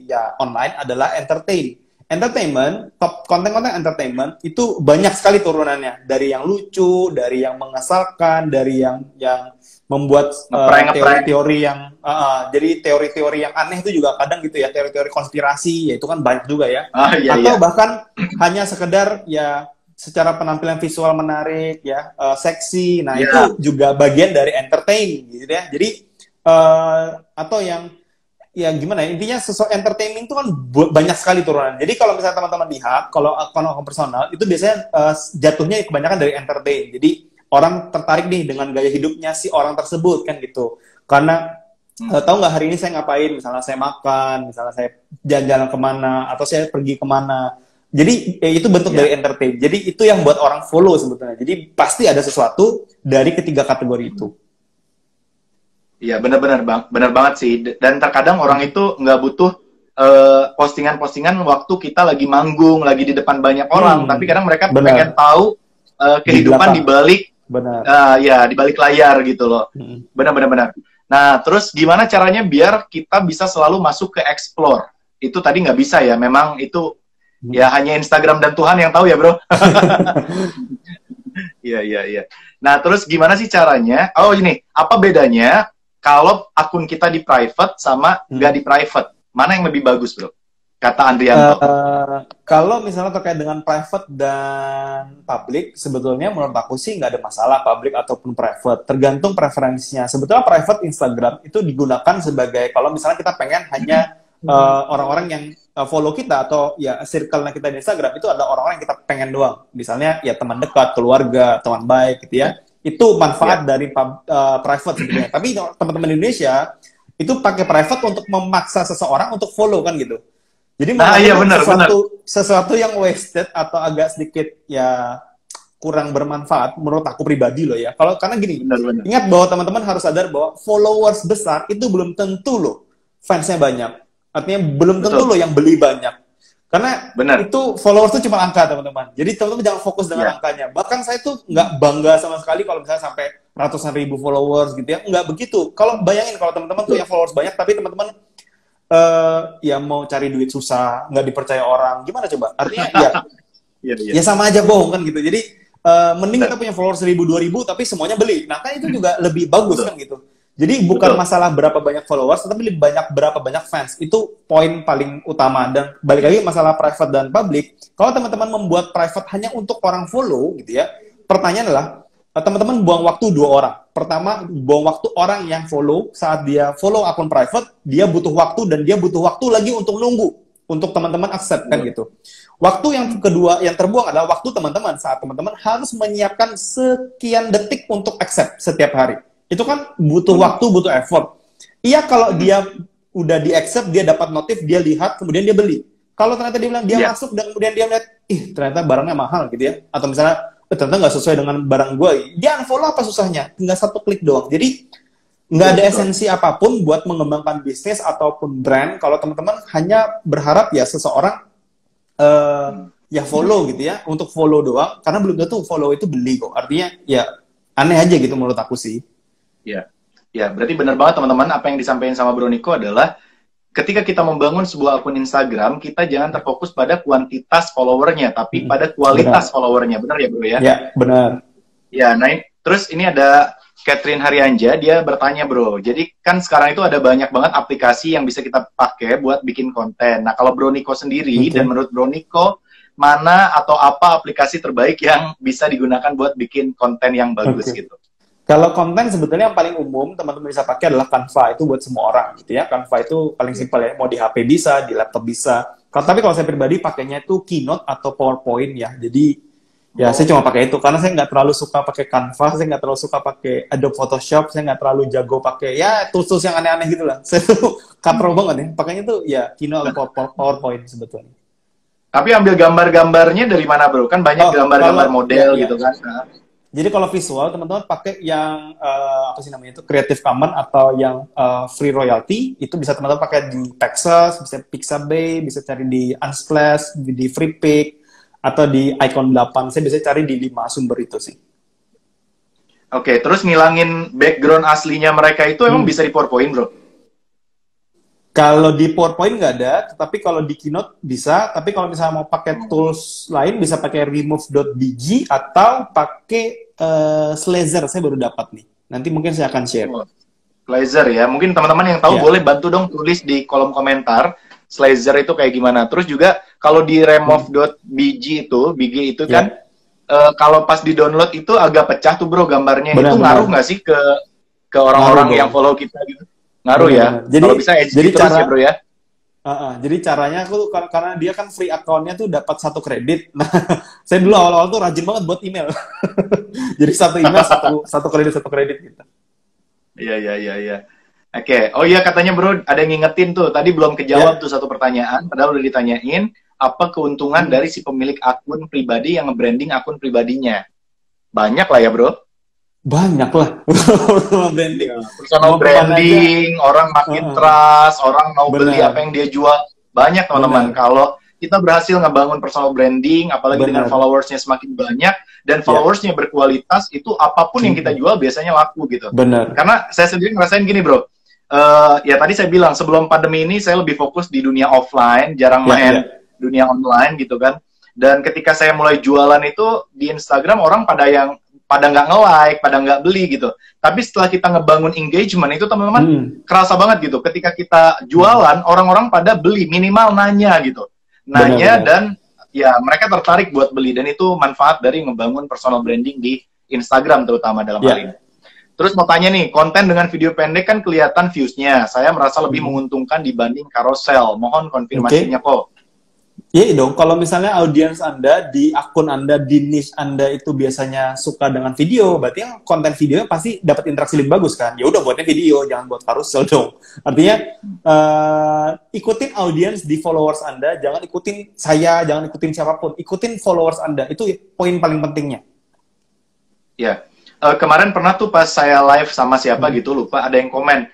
ya online adalah entertainment, konten-konten entertainment itu banyak sekali turunannya, dari yang lucu, dari yang mengesalkan, dari yang membuat teori-teori yang jadi teori-teori yang aneh itu juga kadang gitu ya, teori-teori konspirasi ya itu kan banyak juga ya. Atau bahkan hanya sekedar ya secara penampilan visual menarik ya, seksi. Nah, itu juga bagian dari entertain gitu ya. Jadi atau yang ya gimana ya, intinya entertainment itu kan banyak sekali turunan. Jadi kalau misalnya teman-teman lihat, kalau akun personal itu biasanya jatuhnya kebanyakan dari entertain. Jadi orang tertarik nih dengan gaya hidupnya si orang tersebut kan gitu. Karena tahu nggak hari ini saya ngapain? Misalnya saya makan, misalnya saya jalan-jalan kemana, atau saya pergi kemana. Jadi itu bentuk dari entertain. Jadi itu yang buat orang follow sebetulnya. Jadi pasti ada sesuatu dari ketiga kategori itu. Iya, benar banget sih. Dan terkadang orang itu nggak butuh postingan-postingan waktu kita lagi manggung, lagi di depan banyak orang, tapi kadang mereka pengen tahu kehidupan di balik di balik layar gitu loh. Benar. Nah, terus gimana caranya biar kita bisa selalu masuk ke explore? Itu tadi nggak bisa ya, memang itu ya hanya Instagram dan Tuhan yang tahu ya, bro. Iya. Nah, terus gimana sih caranya? Oh, ini, apa bedanya kalau akun kita di private sama nggak di private? Mana yang lebih bagus, bro? Kata Andrianto. Kalau misalnya terkait dengan private dan public, sebetulnya menurut aku sih nggak ada masalah public ataupun private. Tergantung preferensinya. Sebetulnya private Instagram itu digunakan sebagai, kalau misalnya kita pengen hanya orang-orang yang follow kita atau ya circle kita di Instagram itu adalah orang-orang yang kita pengen doang. Misalnya ya teman dekat, keluarga, teman baik gitu ya. Itu manfaat dari private sebenarnya. Tapi teman-teman Indonesia itu pakai private untuk memaksa seseorang untuk follow kan gitu. Jadi sesuatu yang wasted atau agak sedikit ya kurang bermanfaat menurut aku pribadi loh ya. Karena gini, ingat bahwa teman-teman harus sadar bahwa followers besar itu belum tentu loh fansnya banyak. Artinya belum tentu loh yang beli banyak. Karena itu followers itu cuma angka, teman-teman. Jadi teman-teman jangan fokus dengan angkanya. Bahkan saya tuh nggak bangga sama sekali kalau misalnya sampai ratusan ribu followers gitu ya. Nggak begitu. Kalau bayangin kalau teman-teman tuh yang followers banyak, tapi teman-teman ya mau cari duit susah, nggak dipercaya orang. Gimana coba? Artinya ya sama aja bohong kan gitu. Jadi mending kita punya followers 1.000, 2.000, tapi semuanya beli. Nah kan itu juga lebih bagus kan gitu. Jadi bukan masalah berapa banyak followers, tetapi lebih banyak berapa banyak fans. Itu poin paling utama. Dan balik lagi masalah private dan public. Kalau teman-teman membuat private hanya untuk orang follow, gitu ya. Pertanyaan adalah, teman-teman buang waktu 2 orang. Pertama, buang waktu orang yang follow. Saat dia follow akun private, dia butuh waktu dan dia butuh waktu lagi untuk nunggu. Untuk teman-teman accept kan gitu. Waktu yang kedua, yang terbuang adalah waktu teman-teman. Saat teman-teman harus menyiapkan sekian detik untuk accept setiap hari. Itu kan butuh waktu, butuh effort. Iya kalau dia udah di-accept, dia dapat notif, dia lihat, kemudian dia beli. Kalau ternyata dia bilang, dia masuk, dan kemudian dia melihat, ternyata barangnya mahal gitu ya. Atau misalnya, ternyata nggak sesuai dengan barang gue. Dia unfollow apa susahnya? Tinggal 1 klik doang. Jadi, nggak ada esensi apapun buat mengembangkan bisnis ataupun brand. Kalau teman-teman hanya berharap ya seseorang ya follow gitu ya. Untuk follow doang. Karena belum tentu follow itu beli kok. Artinya ya aneh aja gitu menurut aku sih. Ya, berarti benar banget teman-teman apa yang disampaikan sama Bro Niko adalah ketika kita membangun sebuah akun Instagram, kita jangan terfokus pada kuantitas followernya, tapi pada kualitas followernya. Benar ya, Bro ya? Ya, benar. Ya, nah terus ini ada Catherine Haryanja, dia bertanya, Bro. Jadi kan sekarang itu ada banyak banget aplikasi yang bisa kita pakai buat bikin konten. Nah, kalau Bro Niko sendiri dan menurut Bro Niko, mana atau apa aplikasi terbaik yang bisa digunakan buat bikin konten yang bagus gitu? Kalau konten sebetulnya yang paling umum teman-teman bisa pakai adalah Canva. Itu buat semua orang gitu ya. Canva itu paling simpel ya. Mau di HP bisa, di laptop bisa. Tapi kalau saya pribadi pakainya itu Keynote atau PowerPoint ya. Jadi Ya, saya cuma pakai itu karena saya nggak terlalu suka pakai Canva, saya nggak terlalu suka pakai Adobe Photoshop, saya nggak terlalu jago pakai ya tools-tools yang aneh-aneh gitu lah. Saya tuh katro banget ya, pakainya tuh ya Keynote atau PowerPoint sebetulnya. Tapi ambil gambar-gambarnya dari mana bro? Kan banyak gambar-gambar model gitu kan. Jadi kalau visual teman-teman pakai yang apa sih namanya itu Creative Commons atau yang free royalty, itu bisa teman-teman pakai di Pexels, bisa Pixabay, bisa cari di Unsplash, di FreePic, atau di Icon 8. Saya biasanya cari di 5 sumber itu sih. Oke, terus ngilangin background aslinya mereka itu emang bisa di PowerPoint, bro? Kalau di PowerPoint nggak ada, tetapi kalau di Keynote bisa. Tapi kalau misalnya mau pakai tools lain, bisa pakai remove.bg atau pakai Slazer. Saya baru dapat nih. Nanti mungkin saya akan share. Slazer ya, mungkin teman-teman yang tahu boleh bantu dong tulis di kolom komentar. Slazer itu kayak gimana? Terus juga kalau di remove.bg itu kan kalau pas di download itu agak pecah tuh bro gambarnya. Itu ngaruh nggak sih ke orang-orang yang follow kita gitu? Ngaruh ya. Kalau bisa jadi terus ya bro ya. Jadi caranya aku karena dia kan free account-nya tuh dapat 1 kredit. Nah, saya dulu awal-awal tuh rajin banget buat email. Jadi 1 email 1 kredit gitu. Iya. Oke, oh iya katanya bro, ada yang ngingetin tuh, tadi belum kejawab tuh satu pertanyaan, padahal udah ditanyain, apa keuntungan dari si pemilik akun pribadi yang nge-branding akun pribadinya? Banyak lah ya bro? Banyak lah. Branding. Personal branding, orang makin trust, orang mau beli apa yang dia jual. Banyak teman-teman, kalau kita berhasil ngebangun personal branding, apalagi dengan followersnya semakin banyak, dan followersnya berkualitas, itu apapun yang kita jual biasanya laku gitu. Benar. Karena saya sendiri ngerasain gini bro, ya tadi saya bilang sebelum pandemi ini saya lebih fokus di dunia offline, jarang main dunia online gitu kan. Dan ketika saya mulai jualan itu di Instagram orang pada nggak nge-like, pada nggak beli gitu. Tapi setelah kita ngebangun engagement itu teman-teman kerasa banget gitu. Ketika kita jualan orang-orang pada beli, minimal nanya gitu, nanya dan ya mereka tertarik buat beli dan itu manfaat dari ngebangun personal branding di Instagram terutama dalam hal ini. Terus mau tanya nih, konten dengan video pendek kan kelihatan views-nya. Saya merasa lebih menguntungkan dibanding carousel. Mohon konfirmasinya kok. Iya dong, kalau misalnya audiens Anda di akun Anda, di niche Anda itu biasanya suka dengan video, berarti yang konten videonya pasti dapat interaksi lebih bagus kan? Ya udah buatnya video, jangan buat carousel dong. Artinya ikutin audiens di followers Anda, jangan ikutin saya, jangan ikutin siapapun, ikutin followers Anda. Itu poin paling pentingnya. Ya. Kemarin pernah tuh pas saya live sama siapa gitu, lupa, ada yang komen,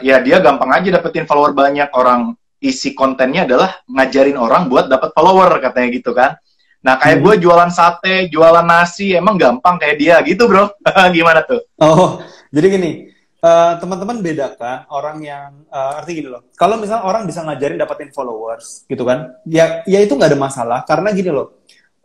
ya dia gampang aja dapetin follower banyak, orang isi kontennya adalah ngajarin orang buat dapat follower, katanya gitu kan. Nah, kayak gue jualan sate, jualan nasi, emang gampang kayak dia gitu bro. Gimana tuh? Oh, jadi gini, teman-teman bedakan orang yang, artinya gini loh, kalau misalnya orang bisa ngajarin dapetin followers gitu kan, ya itu nggak ada masalah, karena gini loh,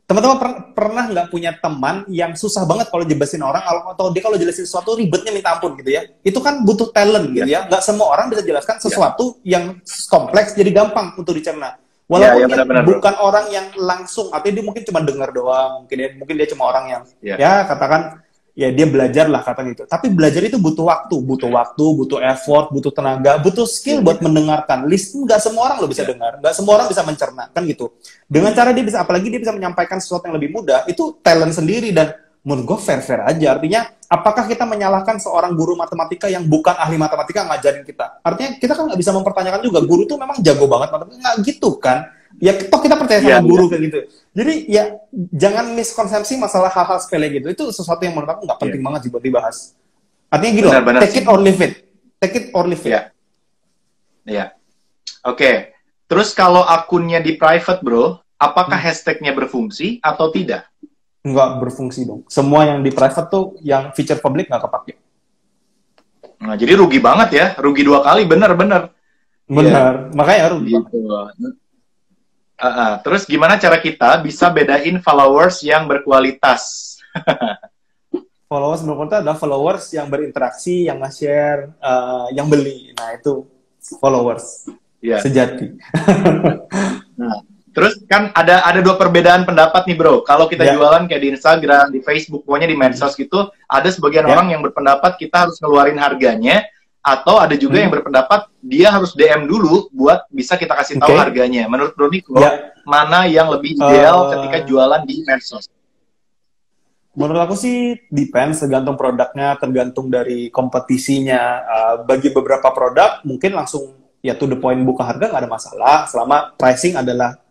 teman-teman pernah nggak punya teman yang susah banget kalau jelasin orang, atau dia kalau jelasin sesuatu ribetnya minta ampun gitu ya? Itu kan butuh talent gitu ya. Nggak semua orang bisa jelaskan sesuatu yang kompleks jadi gampang untuk dicerna. Walaupun dia bukan orang yang langsung, artinya dia mungkin cuma dengar doang, mungkin dia cuma orang yang ya katakan ya dia belajar lah kata gitu. Tapi belajar itu butuh waktu, butuh effort, butuh tenaga, butuh skill buat mendengarkan. Nggak semua orang lo bisa dengar, nggak semua orang bisa mencerna, kan gitu. Dengan cara dia bisa, apalagi dia bisa menyampaikan sesuatu yang lebih mudah, itu talent sendiri dan menurut gue fair-fair aja. Artinya, apakah kita menyalahkan seorang guru matematika yang bukan ahli matematika ngajarin kita? Artinya kita kan nggak bisa mempertanyakan juga, guru tuh memang jago banget matematika, nggak gitu kan? Ya toh kita percaya sama guru kayak gitu. Jadi ya jangan miskonsepsi masalah hal-hal sepele gitu. Itu sesuatu yang menurut aku nggak penting banget sih buat dibahas. Artinya gitu, take it or leave it. Take it or leave it. Iya. Oke. Terus kalau akunnya di private bro, apakah hashtagnya berfungsi atau tidak? Nggak berfungsi dong. Semua yang di private tuh, yang feature public nggak kepake. Nah, jadi rugi banget ya. Rugi 2 kali, bener. Makanya rugi. Gitu. Terus gimana cara kita bisa bedain followers yang berkualitas? Followers berkualitas adalah followers yang berinteraksi, yang nge-share, yang beli. Nah, itu followers sejati. Nah, terus kan ada 2 perbedaan pendapat nih bro. Kalau kita jualan kayak di Instagram, di Facebook, pokoknya di medsos gitu, ada sebagian orang yang berpendapat kita harus ngeluarin harganya, atau ada juga yang berpendapat dia harus DM dulu buat bisa kita kasih tahu harganya. Menurut Bro Niko, mana yang lebih ideal ketika jualan di medsos? Menurut aku sih depends, tergantung produknya, tergantung dari kompetisinya. Bagi beberapa produk mungkin langsung ya to the point buka harga nggak ada masalah, selama pricing adalah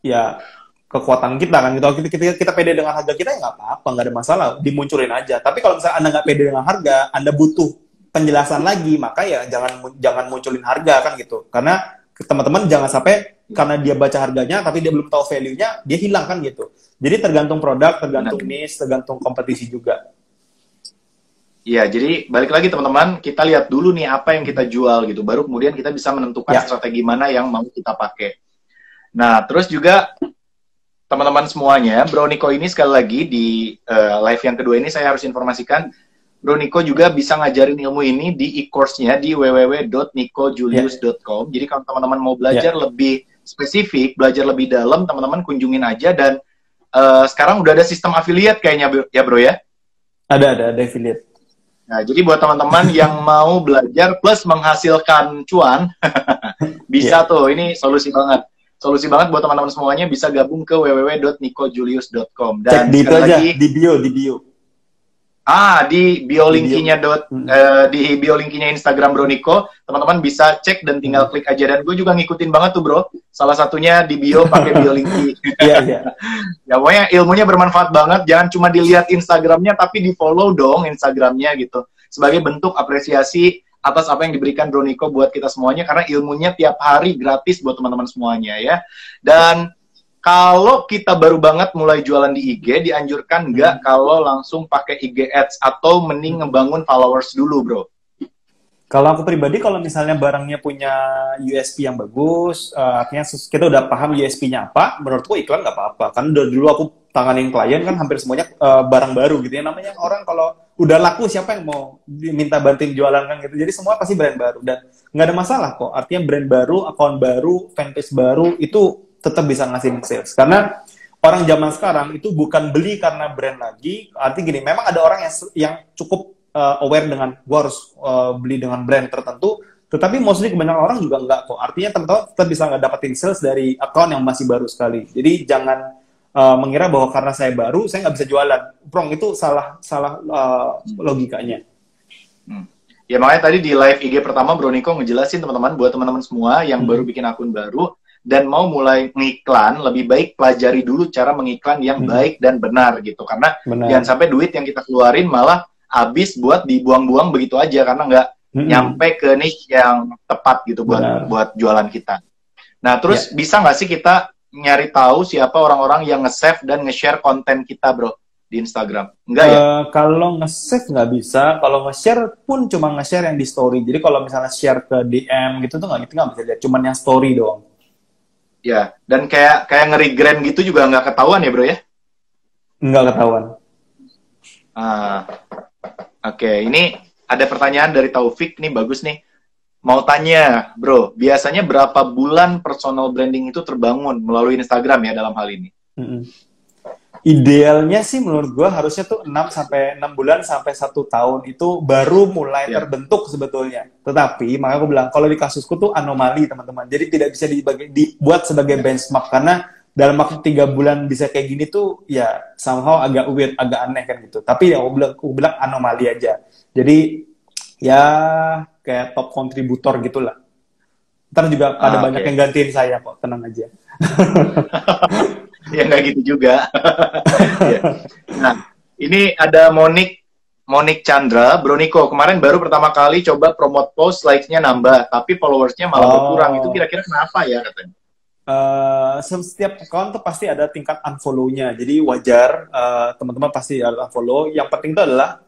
ya kekuatan kita kan gitu. Kita pede dengan harga kita ya nggak apa-apa, nggak ada masalah, dimunculin aja. Tapi kalau misalnya Anda nggak pede dengan harga, Anda butuh penjelasan lagi, maka ya jangan munculin harga kan gitu. Karena teman-teman jangan sampai karena dia baca harganya tapi dia belum tahu value-nya, dia hilang kan gitu. Jadi tergantung produk, tergantung niche, tergantung kompetisi juga. Iya, jadi balik lagi teman-teman, kita lihat dulu nih apa yang kita jual gitu, baru kemudian kita bisa menentukan strategi mana yang mau kita pakai. Nah, terus juga teman-teman semuanya, Bro Niko ini sekali lagi di live yang kedua ini saya harus informasikan, Bro Niko juga bisa ngajarin ilmu ini di e-course-nya di www.nikojulius.com. Jadi kalau teman-teman mau belajar lebih spesifik, belajar lebih dalam, teman-teman kunjungin aja. Dan sekarang udah ada sistem affiliate kayaknya ya bro ya? Ada affiliate. Nah, jadi buat teman-teman yang mau belajar plus menghasilkan cuan, bisa tuh, ini solusi banget. Solusi banget buat teman-teman semuanya, bisa gabung ke www.nikojulius.com. Dan cek di itu aja, di bio. Di bio linkinya di bio linkinya Instagram Bro Niko, teman-teman bisa cek dan tinggal klik aja. Dan gue juga ngikutin banget tuh bro, salah satunya di bio pakai bio linki. Iya. Ya pokoknya ilmunya bermanfaat banget, jangan cuma dilihat Instagramnya tapi di follow dong Instagramnya gitu, sebagai bentuk apresiasi atas apa yang diberikan Bro Niko buat kita semuanya, karena ilmunya tiap hari gratis buat teman-teman semuanya ya. Dan kalau kita baru banget mulai jualan di IG, dianjurkan nggak kalau langsung pakai IG Ads atau mending ngebangun followers dulu, bro? Kalau aku pribadi, kalau misalnya barangnya punya USP yang bagus, artinya kita udah paham USP-nya apa, menurutku iklan nggak apa-apa. Kan udah dulu aku tanganin klien kan hampir semuanya barang baru gitu ya. Namanya orang kalau udah laku siapa yang mau minta bantuin jualan kan gitu. Jadi semua pasti brand baru dan nggak ada masalah kok. Artinya brand baru, akun baru, fanpage baru itu tetap bisa ngasih sales. Karena orang zaman sekarang itu bukan beli karena brand lagi. Artinya gini, memang ada orang yang cukup aware dengan gua harus beli dengan brand tertentu, tetapi mostly kebanyakan orang juga enggak kok. Artinya teman-teman tetap bisa dapetin sales dari account yang masih baru sekali. Jadi jangan mengira bahwa karena saya baru saya nggak bisa jualan. Prong, itu salah logikanya. Ya makanya tadi di live IG pertama Bro Niko ngejelasin teman-teman, buat teman-teman semua yang baru bikin akun baru dan mau mulai ngiklan, lebih baik pelajari dulu cara mengiklan yang baik dan benar gitu. Karena jangan sampai duit yang kita keluarin malah habis buat dibuang-buang begitu aja karena nggak nyampe ke niche yang tepat gitu buat jualan kita. Nah, terus bisa nggak sih kita nyari tahu siapa orang-orang yang nge-save dan nge-share konten kita, bro, di Instagram? Enggak ya? Kalau nge-save nggak bisa, kalau nge-share pun cuma nge-share yang di story. Jadi kalau misalnya share ke DM gitu tuh nggak bisa lihat, cuman yang story doang. Ya, dan kayak ngeri-grand gitu juga nggak ketahuan ya, bro ya? Nggak ketahuan. Oke, ini ada pertanyaan dari Taufik nih, bagus nih. Mau tanya, bro, biasanya berapa bulan personal branding itu terbangun melalui Instagram ya dalam hal ini? Idealnya sih menurut gue harusnya tuh 6 bulan sampai 1 tahun itu baru mulai terbentuk sebetulnya. Tetapi makanya aku bilang kalau di kasusku tuh anomali teman-teman. Jadi tidak bisa dibuat sebagai benchmark karena dalam waktu 3 bulan bisa kayak gini tuh ya somehow agak weird, agak aneh kan gitu. Tapi ya aku bilang anomali aja. Jadi ya kayak top kontributor gitulah. Ntar juga ada banyak yang gantiin saya kok, tenang aja. Ya nggak gitu juga. Nah, ini ada Monik Chandra, Bro Niko, kemarin baru pertama kali coba promote post, likes-nya nambah, tapi followersnya malah berkurang. Itu kira-kira kenapa ya katanya? Setiap account tuh pasti ada tingkat unfollow-nya, jadi wajar teman-teman pasti ada unfollow. Yang penting itu adalah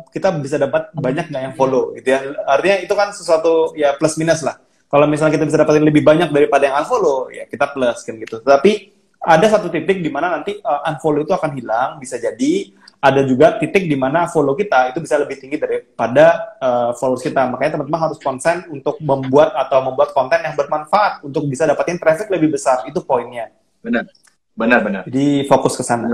kita bisa dapat banyak nggak yang follow, gitu ya. Artinya itu kan sesuatu ya plus minus lah. Kalau misalnya kita bisa dapatin lebih banyak daripada yang unfollow, ya kita plus kan gitu. Tapi ada satu titik di mana nanti unfollow itu akan hilang, bisa jadi. Ada juga titik di mana follow kita itu bisa lebih tinggi daripada followers kita. Makanya teman-teman harus konsen untuk membuat konten yang bermanfaat untuk bisa dapetin traffic lebih besar. Itu poinnya. Benar. Jadi fokus ke sana.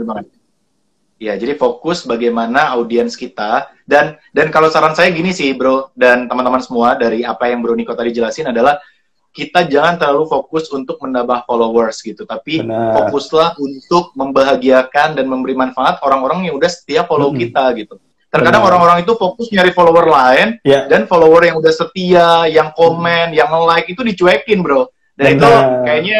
Ya, jadi fokus bagaimana audiens kita. Dan kalau saran saya gini sih, bro, dan teman-teman semua, dari apa yang Bro Niko tadi jelasin adalah kita jangan terlalu fokus untuk menambah followers gitu, tapi Benar. fokuslah untuk membahagiakan dan memberi manfaat orang-orang yang udah setia follow kita gitu. Terkadang Benar. orang-orang itu fokus nyari follower lain, Ya. dan follower yang udah setia, yang komen, yang like itu dicuekin, bro. Dan itu Benar. kayaknya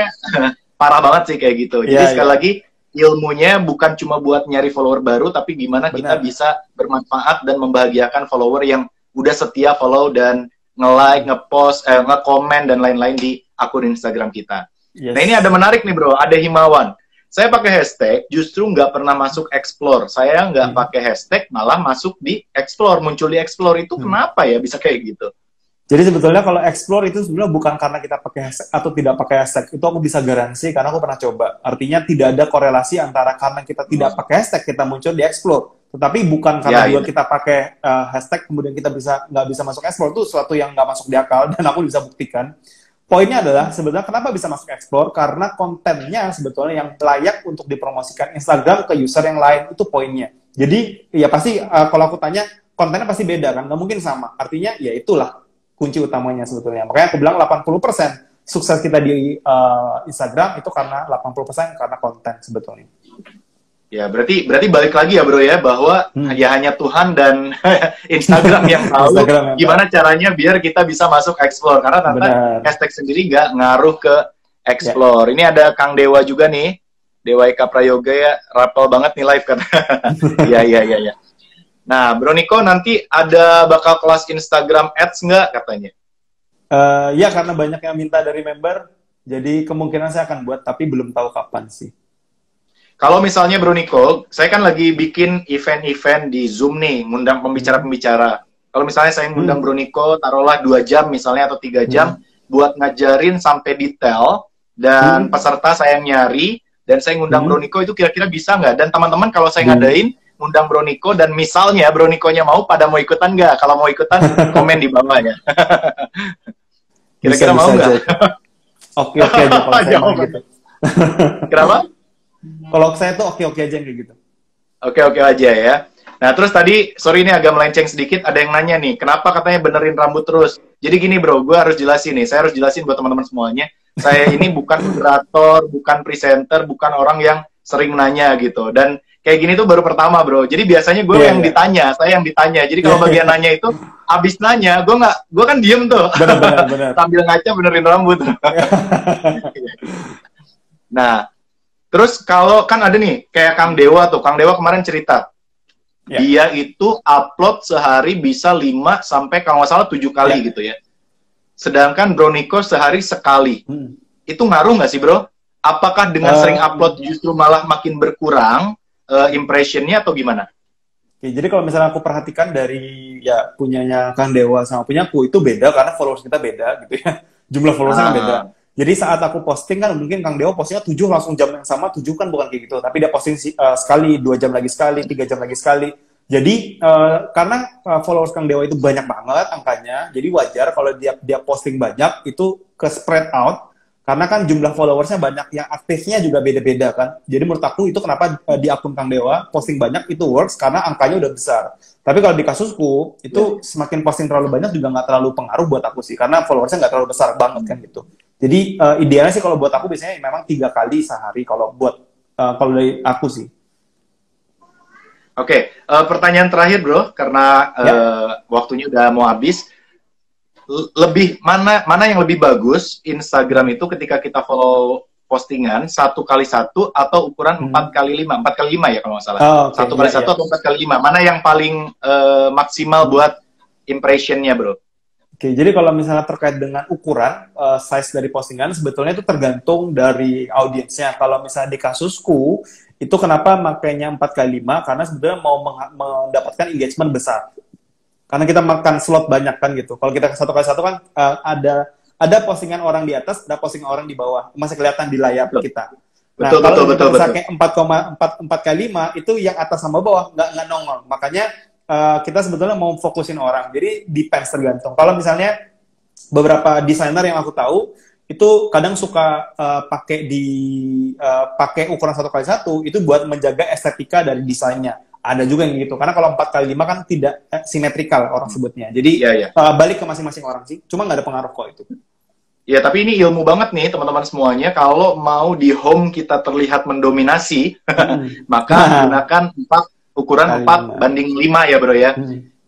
parah banget sih kayak gitu. Jadi Ya, sekali ya. lagi, ilmunya bukan cuma buat nyari follower baru, tapi gimana kita Benar. bisa bermanfaat dan membahagiakan follower yang udah setia follow dan nge-like, nge-post, nge-komen, dan lain-lain di akun Instagram kita. Yes. Nah ini ada menarik nih bro, ada himawan. Saya pakai hashtag, justru nggak pernah masuk explore. Saya nggak pakai hashtag, malah masuk di explore, muncul di explore. Itu kenapa ya bisa kayak gitu? Jadi sebetulnya kalau explore itu sebenarnya bukan karena kita pakai hashtag atau tidak pakai hashtag. Itu aku bisa garansi karena aku pernah coba. Artinya tidak ada korelasi antara karena kita tidak pakai hashtag kita muncul di explore. Tetapi bukan karena Ya, juga ya. kita pakai hashtag kemudian kita nggak bisa masuk explore. Itu sesuatu yang nggak masuk di akal dan aku bisa buktikan. Poinnya adalah sebenarnya kenapa bisa masuk explore? Karena kontennya sebetulnya yang layak untuk dipromosikan Instagram ke user yang lain, itu poinnya. Jadi ya pasti kalau aku tanya kontennya pasti beda kan, nggak mungkin sama. Artinya ya itulah kunci utamanya sebetulnya. Makanya aku bilang 80% sukses kita di Instagram itu karena 80% karena konten sebetulnya. Ya berarti balik lagi ya bro ya, bahwa ya hanya Tuhan dan Instagram yang tahu Instagram yang gimana caranya biar kita bisa masuk explore. Karena ternyata Benar. hashtag sendiri nggak ngaruh ke explore. Ini ada Kang Dewa juga nih, Dewa Eka Prayoga ya, rapel banget nih live kan. Iya. Nah, Bro Niko nanti ada bakal kelas Instagram Ads nggak katanya? Ya karena banyak yang minta dari member, jadi kemungkinan saya akan buat, tapi belum tahu kapan sih. Kalau misalnya Bro Niko, saya kan lagi bikin event-event di Zoom nih, ngundang pembicara-pembicara. Kalau misalnya saya ngundang Bro Niko, taruhlah 2 jam misalnya atau 3 jam, buat ngajarin sampai detail, dan peserta saya yang nyari, dan saya ngundang Bro Niko itu kira-kira bisa nggak? Dan teman-teman kalau saya ngadain, ngundang Bro Niko, dan misalnya Bro Nikonya mau, pada mau ikutan nggak? Kalau mau ikutan, komen di bawah ya. Kira-kira mau nggak? Oke aja kalau saya mau gitu. Kenapa? Kalau saya tuh oke aja kayak gitu. Oke aja ya. Nah terus tadi, sorry ini agak melenceng sedikit, ada yang nanya nih, kenapa katanya benerin rambut terus? Jadi gini bro, gue harus jelasin nih, saya harus jelasin buat teman-teman semuanya, saya ini bukan moderator, bukan presenter, bukan orang yang sering nanya gitu. Dan kayak gini tuh baru pertama bro, jadi biasanya gue yang ditanya, saya yang ditanya. Jadi kalau bagian nanya itu, abis nanya, gue kan diem tuh, benar. sambil ngaca benerin rambut. Nah, terus kalau kan ada nih, kayak Kang Dewa tuh, Kang Dewa kemarin cerita, dia itu upload sehari bisa 5 sampai kalau nggak salah 7 kali gitu ya. Sedangkan Bro Niko sehari sekali. Itu ngaruh nggak sih bro? Apakah dengan sering upload justru malah makin berkurang impressionnya atau gimana? Oke, jadi kalau misalnya aku perhatikan dari ya punyanya Kang Dewa sama punyaku itu beda karena followers kita beda gitu ya. Jumlah followersnya kan beda. Jadi saat aku posting kan mungkin Kang Dewa postingnya 7 langsung jam yang sama, 7 kan bukan kayak gitu. Tapi dia posting sekali, 2 jam lagi sekali, 3 jam lagi sekali. Jadi karena followers Kang Dewa itu banyak banget angkanya, jadi wajar kalau dia posting banyak itu ke spread out. Karena kan jumlah followersnya banyak, yang aktifnya juga beda-beda kan. Jadi menurut aku itu kenapa di akun Kang Dewa posting banyak itu works karena angkanya udah besar. Tapi kalau di kasusku itu semakin posting terlalu banyak juga nggak terlalu pengaruh buat aku sih, karena followersnya nggak terlalu besar banget kan gitu. Jadi idealnya sih kalau buat aku biasanya memang 3 kali sehari kalau buat kalau dari aku sih. Oke, pertanyaan terakhir bro, karena waktunya udah mau habis. Lebih mana yang lebih bagus Instagram itu ketika kita follow postingan 1 kali 1 atau ukuran 4 kali 5 4 kali 5 ya kalau nggak salah. 1 kali 1 atau 4 kali 5, mana yang paling maksimal buat impressionnya bro? Oke, jadi kalau misalnya terkait dengan ukuran size dari postingan sebetulnya itu tergantung dari audiensnya. Kalau misalnya di kasusku itu kenapa makanya 4 kali 5 karena sebetulnya mau mendapatkan engagement besar. Karena kita makan slot banyak kan gitu. Kalau kita 1 kali 1 kan ada postingan orang di atas, ada postingan orang di bawah. Masih kelihatan di layar kita. Nah, kalau misalnya 4 kali 5 itu yang atas sama bawah nggak nongol. Makanya kita sebetulnya mau fokusin orang. Jadi depends tergantung. Kalau misalnya beberapa desainer yang aku tahu itu kadang suka pakai ukuran 1 kali 1 itu buat menjaga estetika dari desainnya. Ada juga yang gitu, karena kalau 4 kali 5 kan tidak simetrikal orang sebutnya. Jadi balik ke masing-masing orang sih, cuma nggak ada pengaruh kok itu. Ya, tapi ini ilmu banget nih teman-teman semuanya. Kalau mau di home kita terlihat mendominasi, maka gunakan ukuran Kali 4 lima. banding 5 ya bro ya.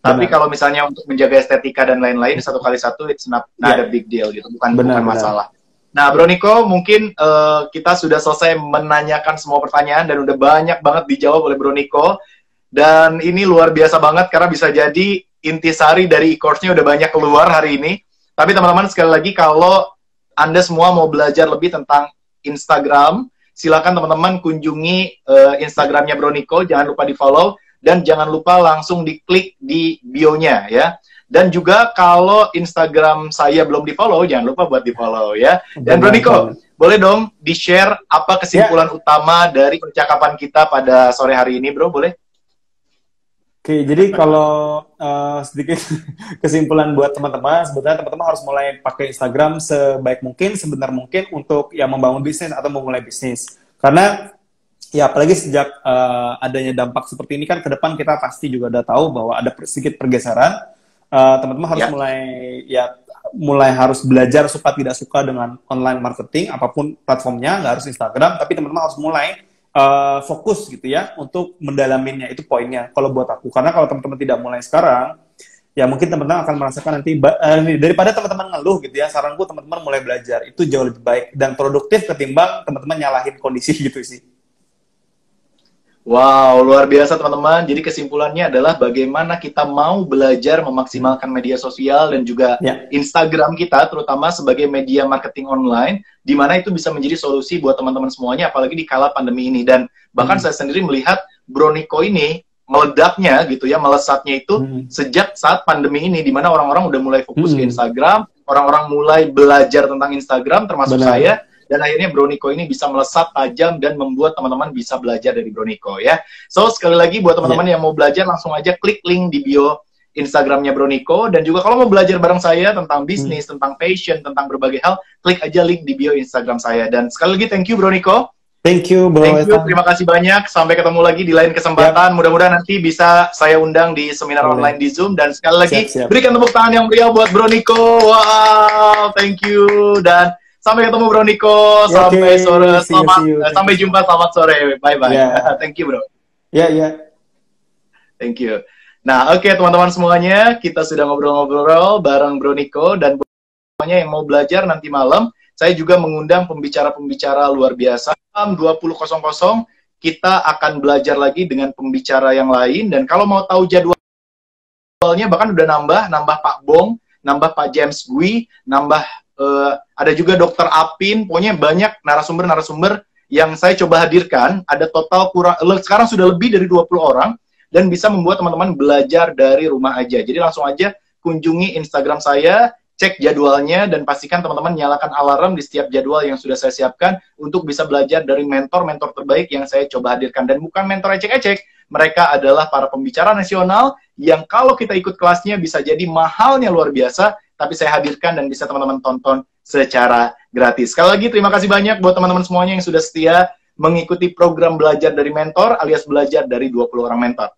Tapi Benar. kalau misalnya untuk menjaga estetika dan lain-lain, 1x1 it's not a big deal gitu, bukan Benar. masalah. Nah, Bro Niko, mungkin kita sudah selesai menanyakan semua pertanyaan dan udah banyak banget dijawab oleh Bro Niko. Dan ini luar biasa banget karena bisa jadi intisari dari e-course-nya udah banyak keluar hari ini. Tapi teman-teman sekali lagi kalau Anda semua mau belajar lebih tentang Instagram, silakan teman-teman kunjungi Instagramnya Bro Niko, jangan lupa di-follow dan jangan lupa langsung diklik di bio-nya ya. Dan juga kalau Instagram saya belum di-follow, jangan lupa buat di-follow ya. Dan Bro Niko, boleh dong di-share apa kesimpulan utama dari percakapan kita pada sore hari ini, Bro? Boleh? Oke, jadi kalau sedikit kesimpulan buat teman-teman, sebetulnya teman-teman harus mulai pakai Instagram sebaik mungkin, sebenar mungkin untuk ya membangun bisnis atau memulai bisnis. Karena ya apalagi sejak adanya dampak seperti ini kan ke depan kita pasti juga udah tahu bahwa ada sedikit pergeseran. Teman-teman harus mulai harus belajar suka tidak suka dengan online marketing, apapun platformnya, nggak harus Instagram, tapi teman-teman harus mulai fokus gitu ya untuk mendalaminya, itu poinnya kalau buat aku. Karena kalau teman-teman tidak mulai sekarang, ya mungkin teman-teman akan merasakan nanti daripada teman-teman ngeluh gitu ya, saranku teman-teman mulai belajar itu jauh lebih baik dan produktif ketimbang teman-teman nyalahin kondisi gitu sih. Wow, luar biasa teman-teman. Jadi kesimpulannya adalah bagaimana kita mau belajar memaksimalkan media sosial dan juga Instagram kita, terutama sebagai media marketing online, di mana itu bisa menjadi solusi buat teman-teman semuanya, apalagi di kala pandemi ini. Dan bahkan saya sendiri melihat Bro Niko ini meledaknya gitu ya, melesatnya itu sejak saat pandemi ini, di mana orang-orang udah mulai fokus ke Instagram, orang-orang mulai belajar tentang Instagram, termasuk saya. Dan akhirnya Bro Niko ini bisa melesat tajam dan membuat teman-teman bisa belajar dari Bro Niko ya. So sekali lagi buat teman-teman yang mau belajar langsung aja klik link di bio Instagramnya Bro Niko. Dan juga kalau mau belajar bareng saya tentang bisnis, tentang passion, tentang berbagai hal, klik aja link di bio Instagram saya. Dan sekali lagi thank you Bro Niko. Thank you Bro. Thank you, terima kasih banyak. Sampai ketemu lagi di lain kesempatan. Mudah-mudahan nanti bisa saya undang di seminar online di Zoom. Dan sekali lagi berikan tepuk tangan yang meriah buat Bro Niko. Wow, thank you. Dan sampai ketemu Bro Niko, sampai sore, sampai jumpa, selamat sore, bye-bye. Thank you Bro. Thank you. Nah, oke teman-teman semuanya, kita sudah ngobrol-ngobrol bareng Bro Niko, dan buat semuanya yang mau belajar nanti malam, saya juga mengundang pembicara-pembicara luar biasa. 20.00 kita akan belajar lagi dengan pembicara yang lain, dan kalau mau tahu jadwalnya, bahkan udah nambah Pak Bong, nambah Pak James Gui, nambah ada juga Dokter Apin, pokoknya banyak narasumber-narasumber yang saya coba hadirkan. Ada total sekarang sudah lebih dari 20 orang dan bisa membuat teman-teman belajar dari rumah aja. Jadi langsung aja kunjungi Instagram saya, cek jadwalnya, dan pastikan teman-teman nyalakan alarm di setiap jadwal yang sudah saya siapkan untuk bisa belajar dari mentor-mentor terbaik yang saya coba hadirkan. Dan bukan mentor ecek-ecek, mereka adalah para pembicara nasional yang kalau kita ikut kelasnya bisa jadi mahalnya luar biasa, tapi saya hadirkan dan bisa teman-teman tonton secara gratis. Sekali lagi terima kasih banyak buat teman-teman semuanya yang sudah setia mengikuti program belajar dari mentor alias belajar dari 20 orang mentor.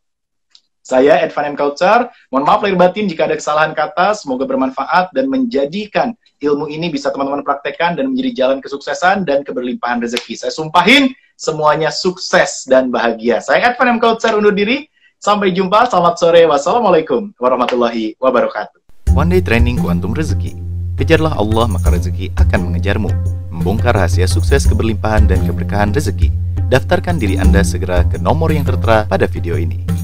Saya Edvan M. Kautsar, mohon maaf lahir batin jika ada kesalahan kata, semoga bermanfaat dan menjadikan ilmu ini bisa teman-teman praktekkan dan menjadi jalan kesuksesan dan keberlimpahan rezeki. Saya sumpahin semuanya sukses dan bahagia. Saya Edvan M. Kautsar undur diri, sampai jumpa, selamat sore, wassalamualaikum warahmatullahi wabarakatuh. One Day Training Kuantum Rezeki. Kejarlah Allah maka rezeki akan mengejarmu. Membongkar rahasia sukses, keberlimpahan, dan keberkahan rezeki. Daftarkan diri Anda segera ke nomor yang tertera pada video ini.